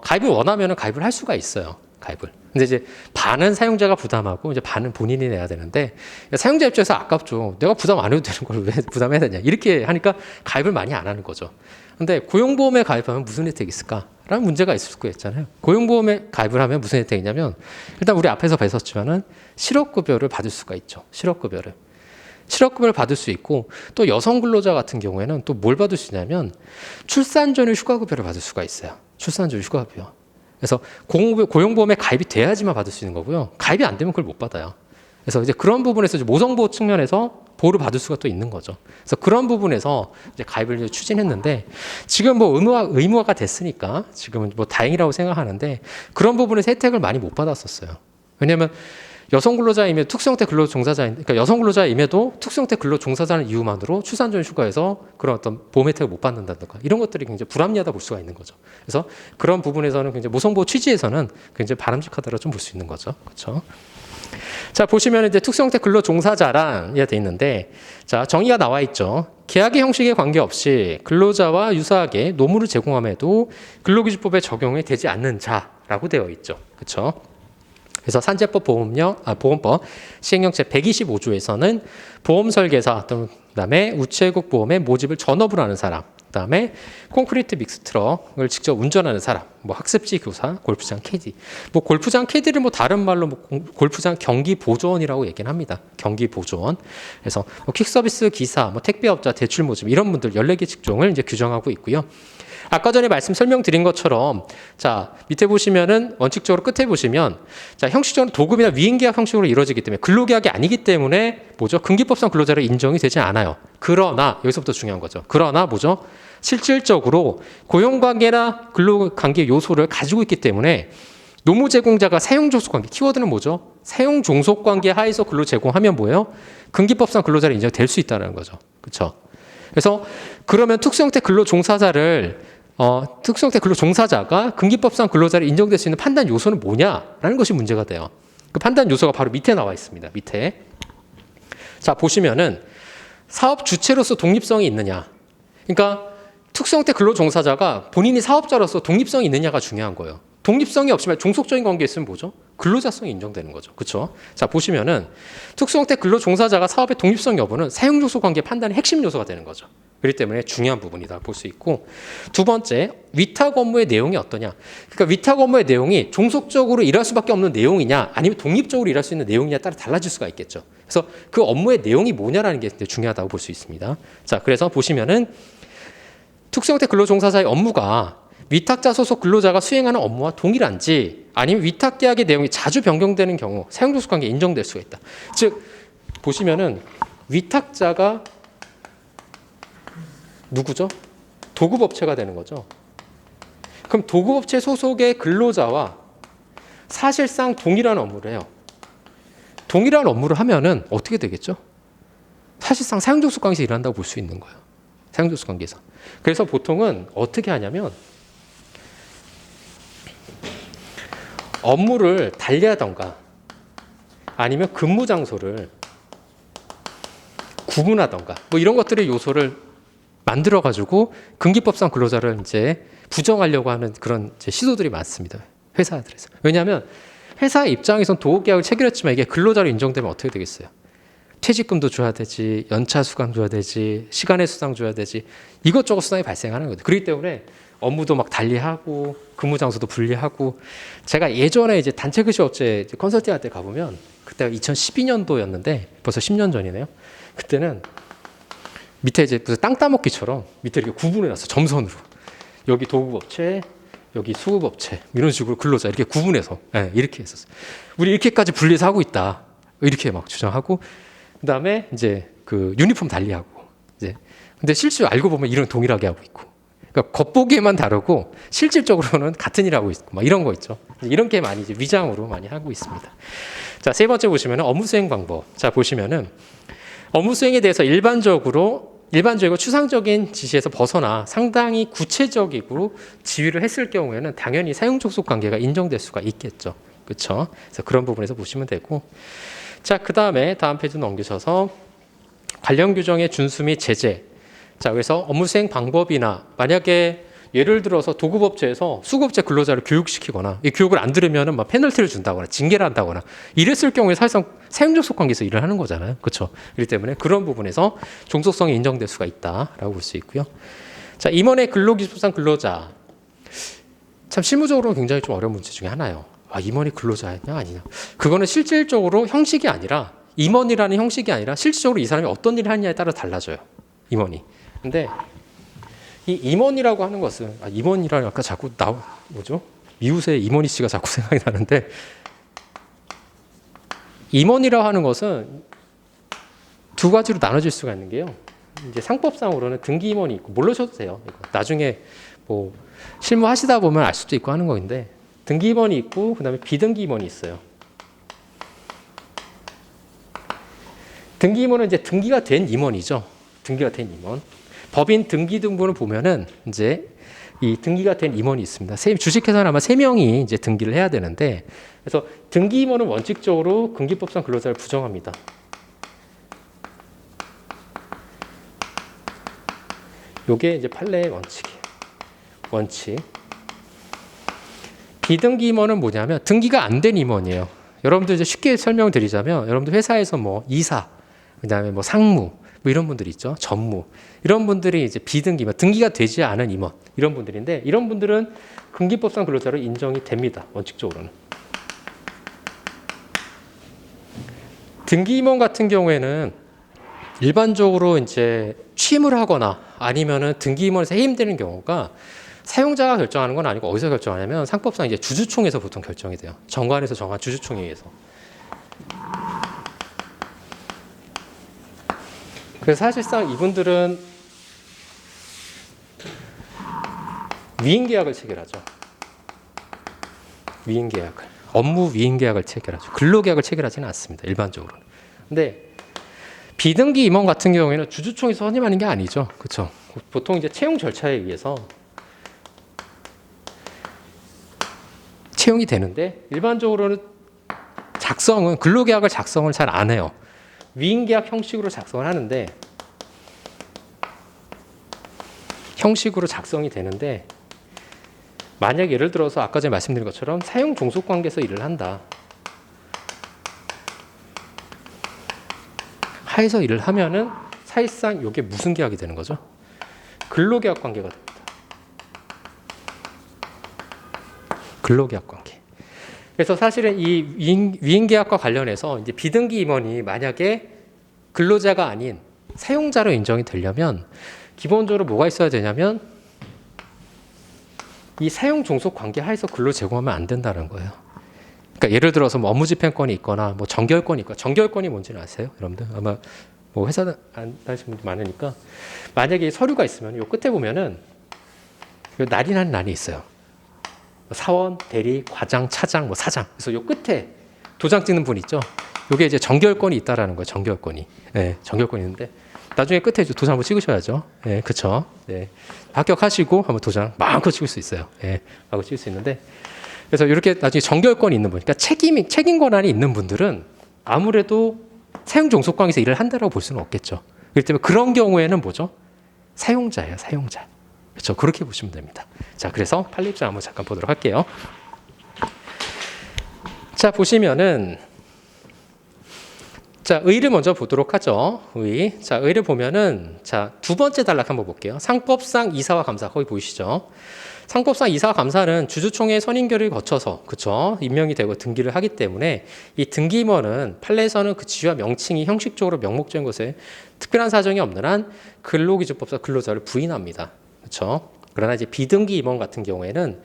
가입을 원하면은 가입을 할 수가 있어요. 가입을. 근데 이제 반은 사용자가 부담하고 이제 반은 본인이 내야 되는데 사용자 입장에서 아깝죠. 내가 부담 안 해도 되는 걸 왜 부담해야 되냐. 이렇게 하니까 가입을 많이 안 하는 거죠. 근데 고용보험에 가입하면 무슨 혜택이 있을까라는 문제가 있을 수가 있잖아요. 고용보험에 가입을 하면 무슨 혜택이 있냐면 일단 우리 앞에서 뵀었지만은 실업급여를 받을 수가 있죠. 실업급여를 받을 수 있고 또 여성 근로자 같은 경우에는 또 뭘 받을 수 있냐면 출산 전후 휴가급여를 받을 수가 있어요. 출산 전후 휴가급여. 그래서 고용보험에 가입이 돼야지만 받을 수 있는 거고요. 가입이 안 되면 그걸 못 받아요. 그래서 이제 그런 부분에서 이제 모성보호 측면에서 보호를 받을 수가 또 있는 거죠. 그래서 그런 부분에서 이제 가입을 추진했는데 지금 뭐 의무화가 됐으니까 지금은 뭐 다행이라고 생각하는데 그런 부분에서 혜택을 많이 못 받았었어요. 왜냐하면 여성 근로자이면 특수형태 근로 종사자인, 그러니까 여성 근로자임에도 특수형태 근로 종사자는 이유만으로 출산 전 휴가에서 그런 어떤 보험 혜택을 못 받는다든가 이런 것들이 굉장히 불합리하다 볼 수가 있는 거죠. 그래서 그런 부분에서는 굉장히 모성보호 취지에서는 굉장히 바람직하다고 좀 볼 수 있는 거죠. 그렇죠? 자, 보시면 이제 특수형태 근로 종사자란 돼 있는데, 자, 정의가 나와 있죠. 계약의 형식에 관계없이 근로자와 유사하게 노무를 제공함에도 근로기준법에 적용이 되지 않는 자라고 되어 있죠. 그렇죠? 그래서 산재법 보험법 시행령 제 125조에서는 보험 설계사 또는 그다음에 우체국 보험의 모집을 전업으로 하는 사람, 그다음에 콘크리트 믹스 트럭을 직접 운전하는 사람, 뭐 학습지 교사, 골프장 캐디, 뭐 골프장 캐디를 뭐 다른 말로 뭐 골프장 경기 보조원이라고 얘기는 합니다. 경기 보조원. 그래서 뭐 퀵서비스 기사, 뭐 택배업자, 대출 모집 이런 분들 14개 직종을 이제 규정하고 있고요. 아까 전에 설명드린 것처럼 자 밑에 보시면은 원칙적으로 끝에 보시면 자 형식적으로 도급이나 위임계약 형식으로 이루어지기 때문에 근로계약이 아니기 때문에 뭐죠? 근기법상 근로자로 인정이 되지 않아요. 그러나 여기서부터 중요한 거죠. 그러나 뭐죠? 실질적으로 고용관계나 근로관계 요소를 가지고 있기 때문에 노무 제공자가 사용종속관계 키워드는 뭐죠? 사용종속관계 하에서 근로 제공하면 뭐예요? 근기법상 근로자로 인정될 수 있다는 거죠. 그렇죠? 그래서 그러면 특수형태 근로종사자가 근기법상 근로자로 인정될 수 있는 판단 요소는 뭐냐라는 것이 문제가 돼요. 그 판단 요소가 바로 밑에 나와 있습니다. 밑에. 자, 보시면은 사업 주체로서 독립성이 있느냐. 그러니까 특수형태 근로종사자가 본인이 사업자로서 독립성이 있느냐가 중요한 거예요. 독립성이 없으면 종속적인 관계에 있으면 뭐죠? 근로자성이 인정되는 거죠. 그렇죠? 자, 보시면은 특수형태 근로종사자가 사업의 독립성 여부는 사용종속 관계 판단의 핵심 요소가 되는 거죠. 그렇기 때문에 중요한 부분이다 볼 수 있고, 두 번째, 위탁 업무의 내용이 어떠냐. 그러니까 위탁 업무의 내용이 종속적으로 일할 수밖에 없는 내용이냐 아니면 독립적으로 일할 수 있는 내용이냐에 따라 달라질 수가 있겠죠. 그래서 그 업무의 내용이 뭐냐라는 게 중요하다고 볼 수 있습니다. 자, 그래서 보시면은 특수형태 근로종사자의 업무가 위탁자 소속 근로자가 수행하는 업무와 동일한지 아니면 위탁계약의 내용이 자주 변경되는 경우 사용종속관계 인정될 수가 있다. 즉 보시면은 위탁자가 누구죠? 도급업체가 되는 거죠. 그럼 도급업체 소속의 근로자와 사실상 동일한 업무를 해요. 동일한 업무를 하면은 어떻게 되겠죠? 사실상 사용종속관계에서 일한다고 볼 수 있는 거예요. 사용종속관계에서. 그래서 보통은 어떻게 하냐면 업무를 달리하던가 아니면 근무 장소를 구분하던가 뭐 이런 것들의 요소를 만들어 가지고 근기법상 근로자를 이제 부정하려고 하는 그런 이제 시도들이 많습니다. 회사들에서. 왜냐하면 회사 입장에선 도급계약을 체결했지만 이게 근로자로 인정되면 어떻게 되겠어요? 퇴직금도 줘야 되지, 연차 수당 줘야 되지, 시간의 수당 줘야 되지, 이것저것 수당이 발생하는 거죠. 그렇기 때문에 업무도 막 달리하고 근무 장소도 분리하고. 제가 예전에 이제 단체 글씨 업체 컨설팅 할 때 가보면 그때가 2012년도였는데 벌써 10년 전이네요. 그때는 밑에 이제 무슨 땅 따먹기처럼 밑에 이렇게 구분해놨어. 점선으로. 여기 도급업체, 여기 수급업체 이런 식으로 근로자 이렇게 구분해서 이렇게 했었어. 우리 이렇게까지 분리해서 하고 있다. 이렇게 막 주장하고 그다음에 이제 그 유니폼 달리하고 이제 근데 실제 알고 보면 일은 동일하게 하고 있고. 그러니까 겉보기에만 다르고 실질적으로는 같은 일 하고 있고 막 이런 거 있죠. 이런 게 많이 이제 위장으로 많이 하고 있습니다. 자, 세 번째 보시면은 업무 수행 방법. 자, 보시면은 업무 수행에 대해서 일반적이고 추상적인 지시에서 벗어나 상당히 구체적으로 지휘를 했을 경우에는 당연히 사용족속 관계가 인정될 수가 있겠죠. 그렇죠? 그래서 그런 부분에서 보시면 되고. 자, 그다음에 다음 페이지 넘기셔서 관련 규정의 준수 및 제재. 자, 그래서 업무 수행 방법이나 만약에 예를 들어서 도급업체에서 수급업체 근로자를 교육시키거나 이 교육을 안 들으면은 막 페널티를 준다거나 징계를 한다거나 이랬을 경우에 사실상 사용족속 관계에서 일을 하는 거잖아요. 그렇죠? 그렇기 때문에 그런 부분에서 종속성이 인정될 수가 있다라고 볼 수 있고요. 자, 임원의 근로기술상 근로자. 참 실무적으로 굉장히 좀 어려운 문제 중에 하나예요. 아, 임원이 근로자냐 아니냐. 그거는 실질적으로 형식이 아니라 임원이라는 형식이 아니라 실질적으로 이 사람이 어떤 일을 하느냐에 따라 달라져요. 임원이. 근데 이 임원이라고 하는 것은 임원이라는 아까 자꾸 뭐죠? 미우새 이모니 씨가 자꾸 생각이 나는데 임원이라고 하는 것은 두 가지로 나눠질 수가 있는 게요. 이제 상법상으로는 등기 임원이 있고 모르셔도 돼요. 이거. 나중에 뭐 실무하시다 보면 알 수도 있고 하는 건데 등기 임원이 있고 그다음에 비등기 임원이 있어요. 등기 임원은 이제 등기가 된 임원이죠. 등기가 된 임원. 법인 등기 등본을 보면은 이제 이 등기가 된 임원이 있습니다. 주식회사는 아마 3명이 이제 등기를 해야 되는데, 그래서 등기 임원은 원칙적으로 근기법상 근로자를 부정합니다. 요게 이제 판례의 원칙이에요. 원칙. 비등기 임원은 뭐냐면 등기가 안 된 임원이에요. 여러분들 이제 쉽게 설명드리자면 여러분들 회사에서 뭐 이사, 그다음에 뭐 상무, 뭐 이런 분들이 있죠. 전무. 이런 분들이 이제 비등기, 등기가 되지 않은 임원 이런 분들인데 이런 분들은 근기법상 근로자로 인정이 됩니다. 원칙적으로는. 등기 임원 같은 경우에는 일반적으로 이제 취임을 하거나 아니면은 등기 임원에서 해임되는 경우가 사용자가 결정하는 건 아니고 어디서 결정하냐면 상법상 이제 주주총회에서 보통 결정이 돼요. 정관에서 정한 주주총회에 의해서. 그래서 사실상 이분들은 위임계약을 체결하죠. 위임계약을. 업무 위임계약을 체결하죠. 근로계약을 체결하지는 않습니다. 일반적으로는. 근데 비등기 임원 같은 경우에는 주주총회에서 선임하는 게 아니죠. 그렇죠? 보통 이제 채용 절차에 의해서 채용이 되는데 일반적으로는 작성은 근로계약을 작성을 잘 안 해요. 위임계약 형식으로 작성을 하는데 형식으로 작성이 되는데 만약 예를 들어서 아까 전에 말씀드린 것처럼 사용 종속 관계에서 일을 한다. 하에서 일을 하면은 사실상 이게 무슨 계약이 되는 거죠? 근로계약 관계가 됩니다. 근로계약 관계. 그래서 사실은 이 위임계약과 관련해서 이제 비등기 임원이 만약에 근로자가 아닌 사용자로 인정이 되려면 기본적으로 뭐가 있어야 되냐면 이 사용 종속 관계 하에서 근로 제공하면 안 된다는 거예요. 그러니까 예를 들어서 뭐 업무 집행권이 있거나 뭐 정결권이 있거나 정결권이 뭔지는 아세요? 여러분들 아마 뭐 회사 안 다니시는 분들 많으니까 만약에 서류가 있으면 요 끝에 보면은 날이라는 날이 있어요. 사원, 대리, 과장, 차장, 뭐 사장. 그래서 요 끝에 도장 찍는 분 있죠. 요게 이제 정결권이 있다라는 거예요. 정결권이. 네, 정결권이 있는데 나중에 끝에 도장 한번 찍으셔야죠. 네, 그렇죠. 네. 합격하시고 한번 도장 마음껏 찍을 수 있어요. 네, 마음껏 찍을 수 있는데 그래서 이렇게 나중에 정결권이 있는 분, 그러니까 책임 권한이 있는 분들은 아무래도 사용 종속 관계에서 일을 한다라고 볼 수는 없겠죠. 그렇기 때문에 그런 경우에는 뭐죠? 사용자예요, 사용자. 그렇죠. 그렇게 보시면 됩니다. 자, 그래서 판례입장 한번 잠깐 보도록 할게요. 자, 보시면은 자, 의를 먼저 보도록 하죠. 의. 자, 의를 보면은 자, 두 번째 단락 한번 볼게요. 상법상 이사와 감사 거기 보이시죠? 상법상 이사와 감사는 주주총회 선임결의를 거쳐서 그쵸 임명이 되고 등기를 하기 때문에 이 등기임원은 판례에서는 그 지위와 명칭이 형식적으로 명목적인 것에 특별한 사정이 없는 한 근로기준법상 근로자를 부인합니다. 그렇죠? 그러나 이제 비등기 임원 같은 경우에는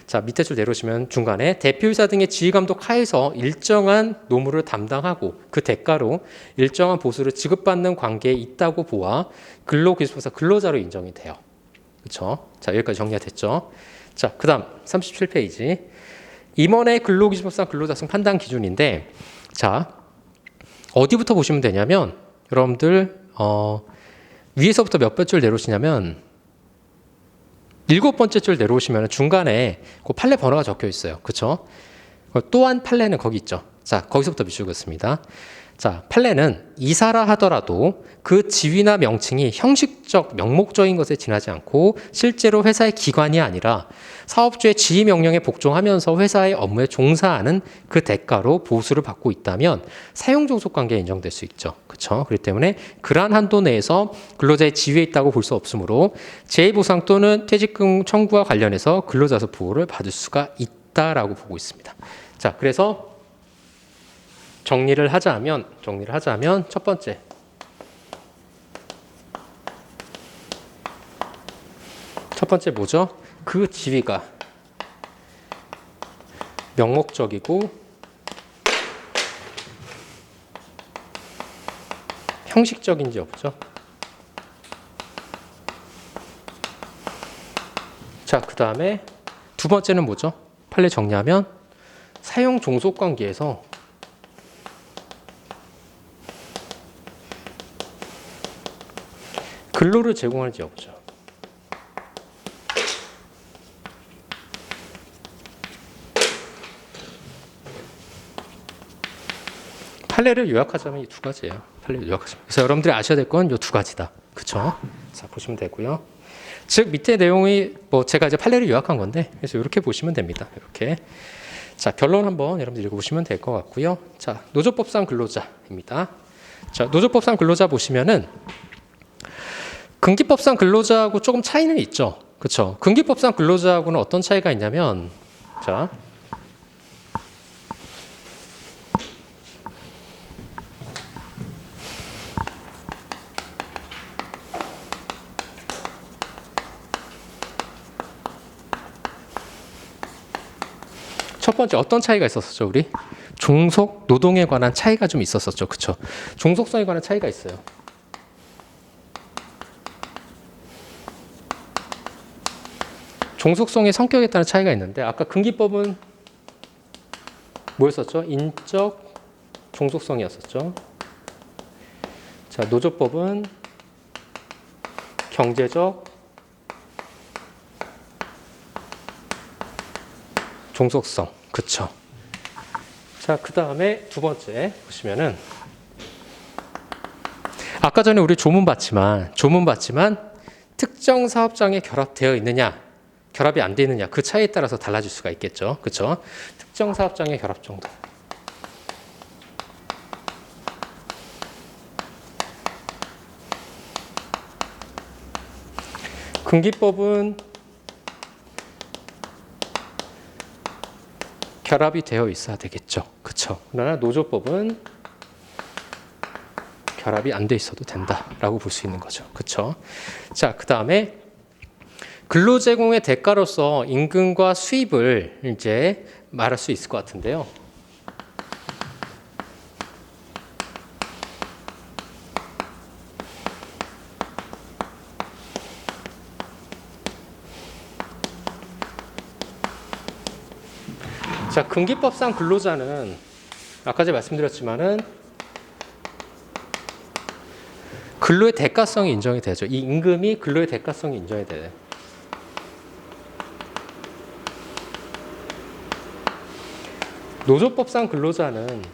자 밑에 줄 내려오시면 중간에 대표이사 등의 지휘감독 하에서 일정한 노무를 담당하고 그 대가로 일정한 보수를 지급받는 관계에 있다고 보아 근로기준법상 근로자로 인정이 돼요. 그렇죠? 자 여기까지 정리가 됐죠? 자 그다음 37페이지 임원의 근로기준법상 근로자성 판단 기준인데 자 어디부터 보시면 되냐면 여러분들 위에서부터 몇 번 줄 내려오시냐면 7번째 줄 내려오시면 중간에 그 판례 번호가 적혀 있어요. 그렇죠? 또한 판례는 거기 있죠. 자, 거기서부터 비추겠습니다. 자, 판례는 이사라 하더라도 그 지위나 명칭이 형식적, 명목적인 것에 지나지 않고 실제로 회사의 기관이 아니라 사업주의 지휘 명령에 복종하면서 회사의 업무에 종사하는 그 대가로 보수를 받고 있다면 사용 종속 관계에 인정될 수 있죠. 그렇죠? 그렇기 때문에 그러한 한도 내에서 근로자의 지위에 있다고 볼 수 없으므로 재해보상 또는 퇴직금 청구와 관련해서 근로자서 보호를 받을 수가 있다라고 보고 있습니다. 자, 그래서 정리를 하자면 첫 번째 뭐죠? 그 지위가 명목적이고 형식적인지 없죠. 자, 그 다음에 두 번째는 뭐죠? 판례 정리하면 사용 종속 관계에서 근로를 제공할지 없죠. 판례를 요약하자면 이 두 가지예요. 판례를 요약하자면. 그래서 여러분들이 아셔야 될 건 이 두 가지다. 그렇죠? 자, 보시면 되고요. 즉 밑에 내용이 뭐 제가 이제 판례를 요약한 건데 그래서 이렇게 보시면 됩니다. 이렇게. 자, 결론 한번 여러분들 읽어보시면 될 것 같고요. 자, 노조법상 근로자입니다. 자, 노조법상 근로자 보시면은 근기법상 근로자하고 조금 차이는 있죠. 그렇죠? 근기법상 근로자하고는 어떤 차이가 있냐면, 자, 첫 번째 어떤 차이가 있었었죠, 우리? 종속 노동에 관한 차이가 좀 있었었죠. 그렇죠? 종속성에 관한 차이가 있어요. 종속성의 성격에 따른 차이가 있는데 아까 근기법은 뭐였었죠? 인적 종속성이었었죠. 자, 노조법은 경제적 종속성. 그쵸. 자, 그 다음에 두 번째 보시면은 아까 전에 우리 조문 봤지만 특정 사업장에 결합되어 있느냐, 결합이 안 되느냐 그 차이에 따라서 달라질 수가 있겠죠. 그쵸? 특정 사업장의 결합 정도. 근기법은 결합이 되어 있어야 되겠죠. 그쵸? 그러나 노조법은 결합이 안 돼 있어도 된다라고 볼 수 있는 거죠. 그쵸? 자, 그 다음에 근로 제공의 대가로서 임금과 수입을 이제 말할 수 있을 것 같은데요. 자, 근기법상 근로자는 아까 제가 말씀드렸지만은 근로의 대가성이 인정이 되죠. 이 임금이 근로의 대가성이 인정이 돼요. 노조법상 근로자는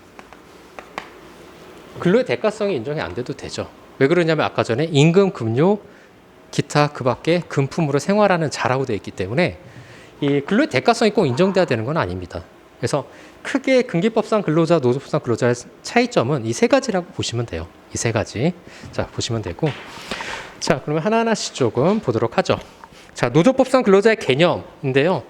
근로의 대가성이 인정이 안 돼도 되죠. 왜 그러냐면 아까 전에 임금, 급료, 기타 그 밖에 금품으로 생활하는 자라고 되어 있기 때문에 이 근로의 대가성이 꼭 인정돼야 되는 건 아닙니다. 그래서 크게 근기법상 근로자, 노조법상 근로자의 차이점은 이 세 가지라고 보시면 돼요. 이 세 가지. 자, 보시면 되고. 자, 그러면 하나하나씩 조금 보도록 하죠. 자, 노조법상 근로자의 개념인데요.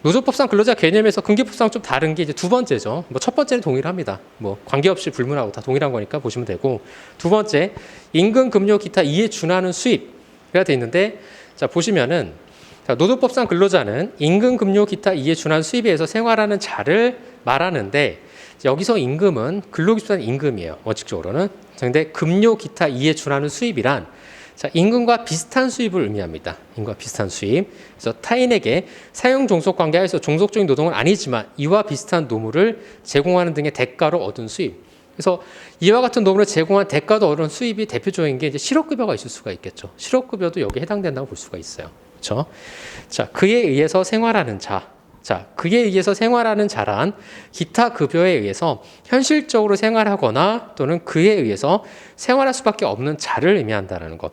노조법상 근로자 개념에서 근기법상 좀 다른 게 이제 두 번째죠. 뭐 첫 번째는 동일합니다. 뭐 관계없이 불문하고 다 동일한 거니까 보시면 되고. 두 번째, 임금, 급료, 기타 이에 준하는 수입이라 돼 있는데, 자, 보시면은 자, 노조법상 근로자는 임금, 급료, 기타 이에 준하는 수입에 의해서 생활하는 자를 말하는데 여기서 임금은 근로기준한 임금이에요. 원칙적으로는. 그런데 급료, 기타 이에 준하는 수입이란 자, 임금과 비슷한 수입을 의미합니다. 임금과 비슷한 수입. 그래서 타인에게 사용 종속 관계하에서 종속적인 노동은 아니지만 이와 비슷한 노무를 제공하는 등의 대가로 얻은 수입. 그래서 이와 같은 노무를 제공한 대가도 얻은 수입이 대표적인 게 이제 실업급여가 있을 수가 있겠죠. 실업급여도 여기에 해당된다고 볼 수가 있어요. 그렇죠? 자, 그에 의해서 생활하는 자. 자, 그에 의해서 생활하는 자란 기타 급여에 의해서 현실적으로 생활하거나 또는 그에 의해서 생활할 수밖에 없는 자를 의미한다는 것.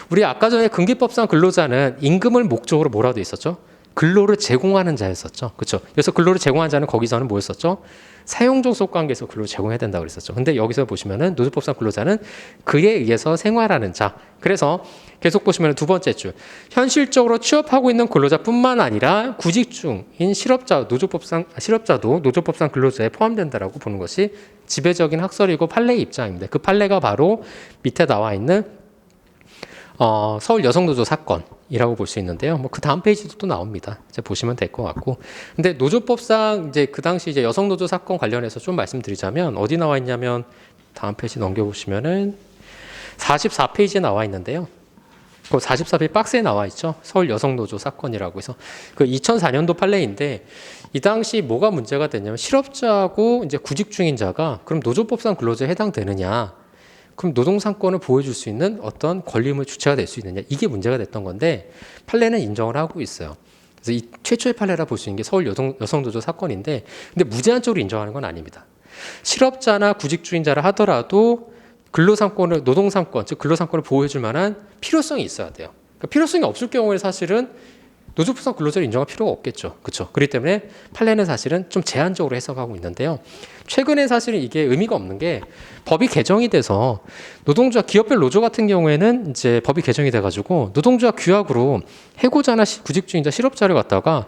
우리 아까 전에 근기법상 근로자는 임금을 목적으로 뭐라고 돼 있었죠? 근로를 제공하는 자였었죠. 그렇죠? 그래서 근로를 제공하는 자는 거기서는 뭐였었죠? 사용종속 관계에서 근로를 제공해야 된다고 그랬었죠. 근데 여기서 보시면은 노조법상 근로자는 그에 의해서 생활하는 자. 그래서 계속 보시면 두 번째 줄. 현실적으로 취업하고 있는 근로자뿐만 아니라 구직 중인 실업자도 노조법상 근로자에 포함된다라고 보는 것이 지배적인 학설이고 판례의 입장입니다. 그 판례가 바로 밑에 나와 있는 서울 여성노조 사건이라고 볼 수 있는데요. 뭐 그 다음 페이지도 또 나옵니다. 이제 보시면 될 것 같고. 근데 노조법상 이제 그 당시 이제 여성노조 사건 관련해서 좀 말씀드리자면 어디 나와 있냐면 다음 페이지 넘겨보시면은 44페이지에 나와 있는데요. 그 44페이지 박스에 나와 있죠. 서울 여성노조 사건이라고 해서 그 2004년도 판례인데 이 당시 뭐가 문제가 됐냐면 실업자하고 이제 구직 중인 자가 그럼 노조법상 근로자에 해당되느냐? 그럼 노동상권을 보호해줄 수 있는 어떤 권리의무 주체가 될 수 있느냐 이게 문제가 됐던 건데 판례는 인정을 하고 있어요. 그래서 이 최초의 판례라 볼 수 있는 게 서울 여성노조 사건인데 근데 무제한적으로 인정하는 건 아닙니다. 실업자나 구직주인자라 하더라도 근로상권을 노동상권 즉 근로상권을 보호해줄 만한 필요성이 있어야 돼요. 그러니까 필요성이 없을 경우에 사실은 노조법상 근로자를 인정할 필요가 없겠죠. 그렇죠. 그렇기 때문에 판례는 사실은 좀 제한적으로 해석하고 있는데요. 최근에 사실은 이게 의미가 없는 게 법이 개정이 돼서 노동조합 기업별 노조 같은 경우에는 이제 법이 개정이 돼가지고 노동조합 규약으로 해고자나 구직중인자 실업자를 갖다가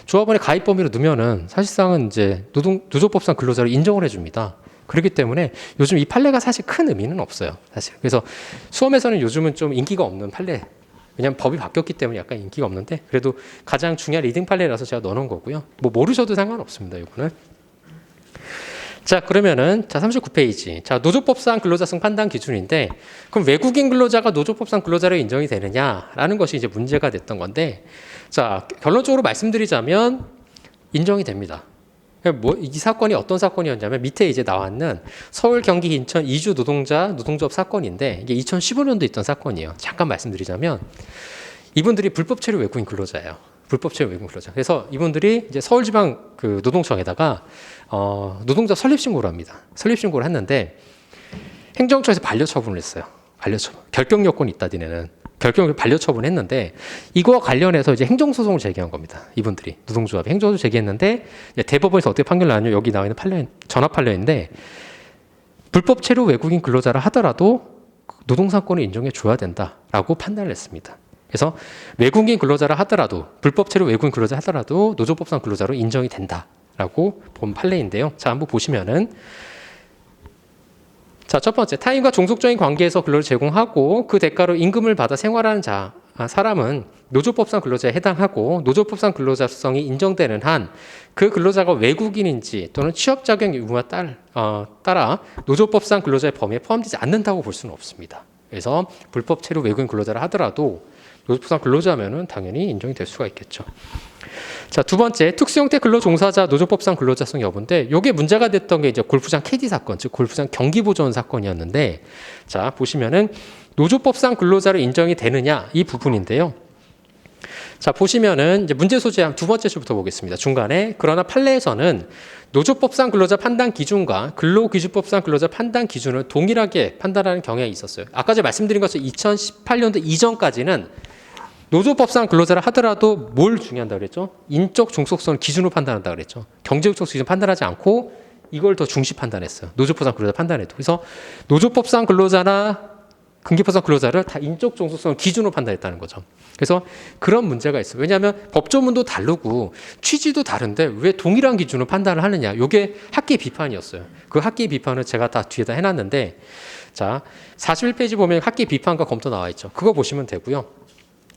조합원의 가입 범위로 넣으면은 사실상은 이제 노조법상 근로자를 인정을 해줍니다. 그렇기 때문에 요즘 이 판례가 사실 큰 의미는 없어요. 사실. 그래서 수험에서는 요즘은 좀 인기가 없는 판례. 왜냐하면 법이 바뀌었기 때문에 약간 인기가 없는데 그래도 가장 중요한 리딩 판례라서 제가 넣어놓은 거고요. 뭐 모르셔도 상관없습니다. 이거는. 자 그러면은 자 39페이지. 자 노조법상 근로자성 판단 기준인데 그럼 외국인 근로자가 노조법상 근로자로 인정이 되느냐라는 것이 이제 문제가 됐던 건데 자 결론적으로 말씀드리자면 인정이 됩니다. 이 사건이 어떤 사건이었냐면 밑에 이제 나왔는 서울, 경기, 인천 이주 노동조합 사건인데 이게 2015년도에 있던 사건이에요. 잠깐 말씀드리자면 이분들이 불법 체류 외국인 근로자예요. 불법 체류 외국인 근로자. 그래서 이분들이 이제 서울지방 그 노동청에다가 노동조합 설립 신고를 합니다. 설립 신고를 했는데 행정처에서 반려 처분을 했어요. 반려 처분. 결격 요건이 있다, 니네는. 결격 반려 처분했는데 이거와 관련해서 이제 행정소송을 제기한 겁니다. 이분들이 노동조합 행정소송 제기했는데 대법원에서 어떻게 판결 나왔냐 여기 나와 있는 판례 전합 판례인데 불법 체류 외국인 근로자라 하더라도 노동상권을 인정해 줘야 된다라고 판단을 했습니다. 그래서 외국인 근로자라 하더라도 불법 체류 외국인 근로자 하더라도 노조법상 근로자로 인정이 된다라고 본 판례인데요. 자 한번 보시면은. 자, 첫 번째, 타인과 종속적인 관계에서 근로를 제공하고 그 대가로 임금을 받아 생활하는 사람은 노조법상 근로자에 해당하고 노조법상 근로자성이 인정되는 한 그 근로자가 외국인인지 또는 취업 자격 유무와 따라 노조법상 근로자의 범위에 포함되지 않는다고 볼 수는 없습니다. 그래서 불법 체류 외국인 근로자를 하더라도 노조법상 근로자면은 당연히 인정이 될 수가 있겠죠. 자, 두 번째, 특수형태 근로종사자 노조법상 근로자성 여부인데 이게 문제가 됐던 게 이제 골프장 캐디 사건, 즉 골프장 경기보전 사건이었는데 자, 보시면은 노조법상 근로자로 인정이 되느냐 이 부분인데요. 자, 보시면은 이제 문제 소지 두 번째 줄부터 보겠습니다. 중간에 그러나 판례에서는 노조법상 근로자 판단 기준과 근로기준법상 근로자 판단 기준을 동일하게 판단하는 경향이 있었어요. 아까 제가 말씀드린 것처럼 2018년도 이전까지는 노조법상 근로자를 하더라도 뭘 중요한다고 그랬죠? 인적 종속성을 기준으로 판단한다고 그랬죠. 경제적 종속성 기준 판단하지 않고 이걸 더 중시 판단했어요. 노조법상 근로자 판단해도. 그래서 노조법상 근로자나 근기법상 근로자를 다 인적 종속성을 기준으로 판단했다는 거죠. 그래서 그런 문제가 있어요. 왜냐하면 법조문도 다르고 취지도 다른데 왜 동일한 기준으로 판단을 하느냐. 이게 학계 비판이었어요. 그 학계 비판을 제가 다 뒤에다 해놨는데 자 41페이지 보면 학계 비판과 검토 나와 있죠. 그거 보시면 되고요.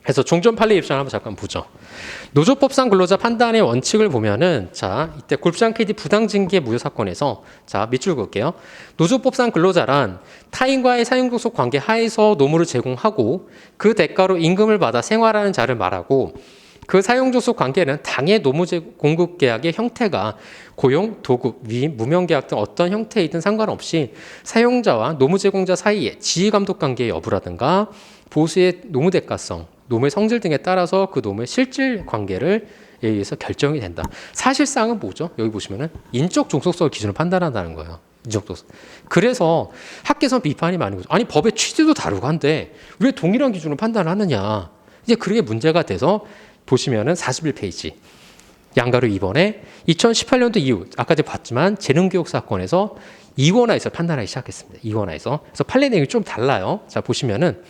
그래서 종전 판례 입장을 한번 잠깐 보죠. 노조법상 근로자 판단의 원칙을 보면은 자 이때 골프장 KD 부당징계 무효 사건에서 자 밑줄 그을게요. 노조법상 근로자란 타인과의 사용종속 관계 하에서 노무를 제공하고 그 대가로 임금을 받아 생활하는 자를 말하고 그 사용종속 관계는 당해 노무 공급 계약의 형태가 고용, 도급, 위임, 무명계약 등 어떤 형태이든 상관없이 사용자와 노무 제공자 사이의 지휘감독 관계의 여부라든가 보수의 노무 대가성, 노무의 성질 등에 따라서 그 노무의 실질 관계를 의해서 결정이 된다. 사실상은 뭐죠? 여기 보시면은 인적 종속성을 기준으로 판단한다는 거예요. 인적 종속. 그래서 학계에서 비판이 많은 거죠. 아니 법의 취지도 다르고 한데 왜 동일한 기준으로 판단을 하느냐. 이제 그게 문제가 돼서 보시면은 41페이지. 양가로 2번에 2018년도 이후 아까 제가 봤지만 재능교육 사건에서 이원화에서 판단하기 시작했습니다. 이원화에서. 그래서 판례 내용이 좀 달라요. 자 보시면은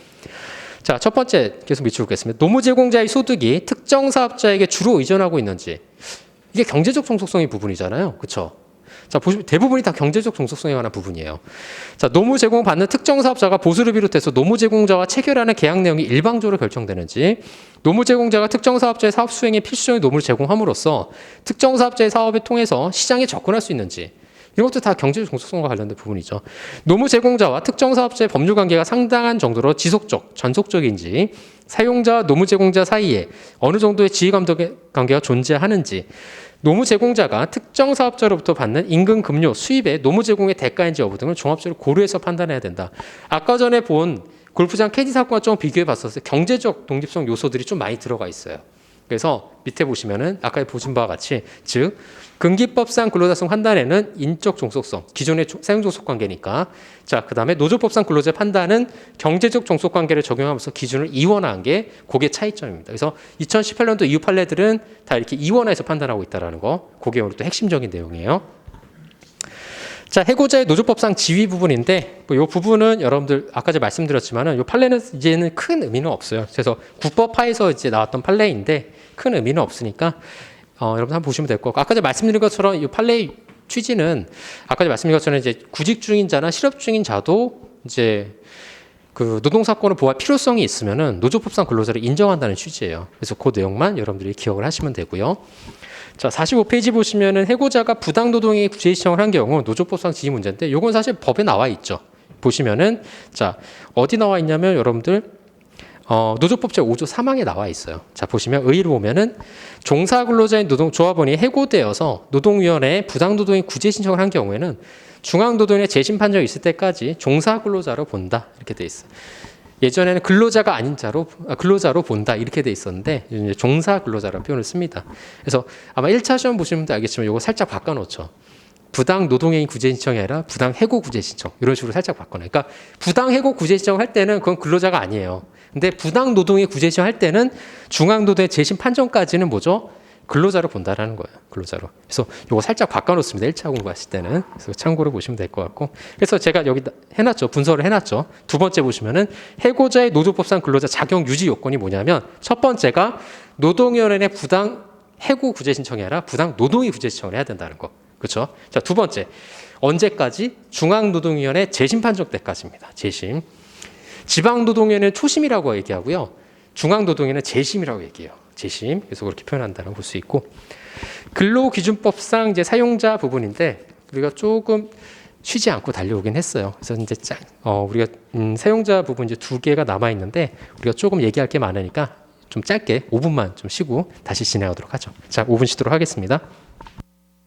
자, 첫 번째 계속 밑줄 긋겠습니다. 노무 제공자의 소득이 특정 사업자에게 주로 의존하고 있는지. 이게 경제적 종속성의 부분이잖아요. 그렇죠? 자, 보시면 대부분이 다 경제적 종속성에 관한 부분이에요. 자, 노무 제공 받는 특정 사업자가 보수를 비롯해서 노무 제공자와 체결하는 계약 내용이 일방적으로 결정되는지, 노무 제공자가 특정 사업자의 사업 수행에 필수적인 노무를 제공함으로써 특정 사업자의 사업을 통해서 시장에 접근할 수 있는지, 이런 것도 다 경제적 종속성과 관련된 부분이죠. 노무 제공자와 특정 사업자의 법률 관계가 상당한 정도로 지속적, 전속적인지, 사용자와 노무 제공자 사이에 어느 정도의 지휘 감독 관계가 존재하는지, 노무 제공자가 특정 사업자로부터 받는 임금, 급료, 수입의 노무 제공의 대가인지 여부 등을 종합적으로 고려해서 판단해야 된다. 아까 전에 본 골프장 캐디 사건과 좀 비교해 봤었을 때 경제적 독립성 요소들이 좀 많이 들어가 있어요. 그래서 밑에 보시면은 아까 보신 바와 같이 즉 근기법상 근로자성 판단에는 인적 종속성, 기존의 사용 종속 관계니까. 자, 그다음에 노조법상 근로자 판단은 경제적 종속 관계를 적용하면서 기준을 이원화한 게 그게 차이점입니다. 그래서 2018년도 이후 판례들은 다 이렇게 이원화해서 판단하고 있다라는 거. 그게 오늘 또 핵심적인 내용이에요. 자, 해고자의 노조법상 지위 부분인데 이 부분은 여러분들 아까 제가 말씀드렸지만은 이 판례는 이제는 큰 의미는 없어요. 그래서 국법하에서 이제 나왔던 판례인데 큰 의미는 없으니까 여러분 한번 보시면 될 것 같고, 아까 제가 말씀드린 것처럼 이 판례의 취지는 아까 제가 말씀드린 것처럼 이제 구직 중인 자나 실업 중인 자도 이제 그 노동사건을 보호할 필요성이 있으면은 노조법상 근로자를 인정한다는 취지예요. 그래서 그 내용만 여러분들이 기억을 하시면 되고요. 자, 45페이지 보시면은 해고자가 부당 노동에 구제 신청을 한 경우 노조법상 지위 문제인데 요건 사실 법에 나와 있죠. 보시면은 자, 어디 나와 있냐면 여러분들 노조법 제5조 3항에 나와 있어요. 자, 보시면 의의를 보면은 종사근로자인 노동조합원이 해고되어서 노동위원회에 부당노동의 구제 신청을 한 경우에는 중앙노동위원회 재심 판정이 있을 때까지 종사근로자로 본다 이렇게 돼 있어요. 예전에는 근로자가 아닌 근로자로 본다 이렇게 돼 있었는데 이제 종사근로자라는 표현을 씁니다. 그래서 아마 1차 시험 보시면 알겠지만 이거 살짝 바꿔놓죠. 부당 노동행위 구제 신청이 아니라 부당 해고 구제 신청 이런 식으로 살짝 바꿔놔요. 그러니까 부당 해고 구제 신청을 할 때는 그건 근로자가 아니에요. 근데 부당 노동의 구제 신청할 때는 중앙노동의 재심 판정까지는 뭐죠? 근로자로 본다라는 거예요. 근로자로. 그래서 이거 살짝 바꿔놓습니다. 1차 공부하실 때는. 그래서 참고로 보시면 될 것 같고. 그래서 제가 여기 해놨죠. 분석을 해놨죠. 두 번째 보시면은 해고자의 노조법상 근로자 자격 유지 요건이 뭐냐면 첫 번째가 노동위원회의 부당 해고 구제 신청이 아니라 부당 노동의 구제 신청을 해야 된다는 거. 그렇죠? 자, 두 번째. 언제까지? 중앙노동위원회 재심 판정 때까지입니다. 재심. 지방노동위원회는 초심이라고 얘기하고요. 중앙노동위원회는 재심이라고 얘기해요. 재심. 그래서 그렇게 표현한다고 볼 수 있고. 근로기준법상 이제 사용자 부분인데 우리가 조금 쉬지 않고 달려오긴 했어요. 그래서 이제 우리가 사용자 부분 이제 2개가 남아 있는데 우리가 조금 얘기할 게 많으니까 좀 짧게 5분만 좀 쉬고 다시 진행하도록 하죠. 자, 5분 쉬도록 하겠습니다.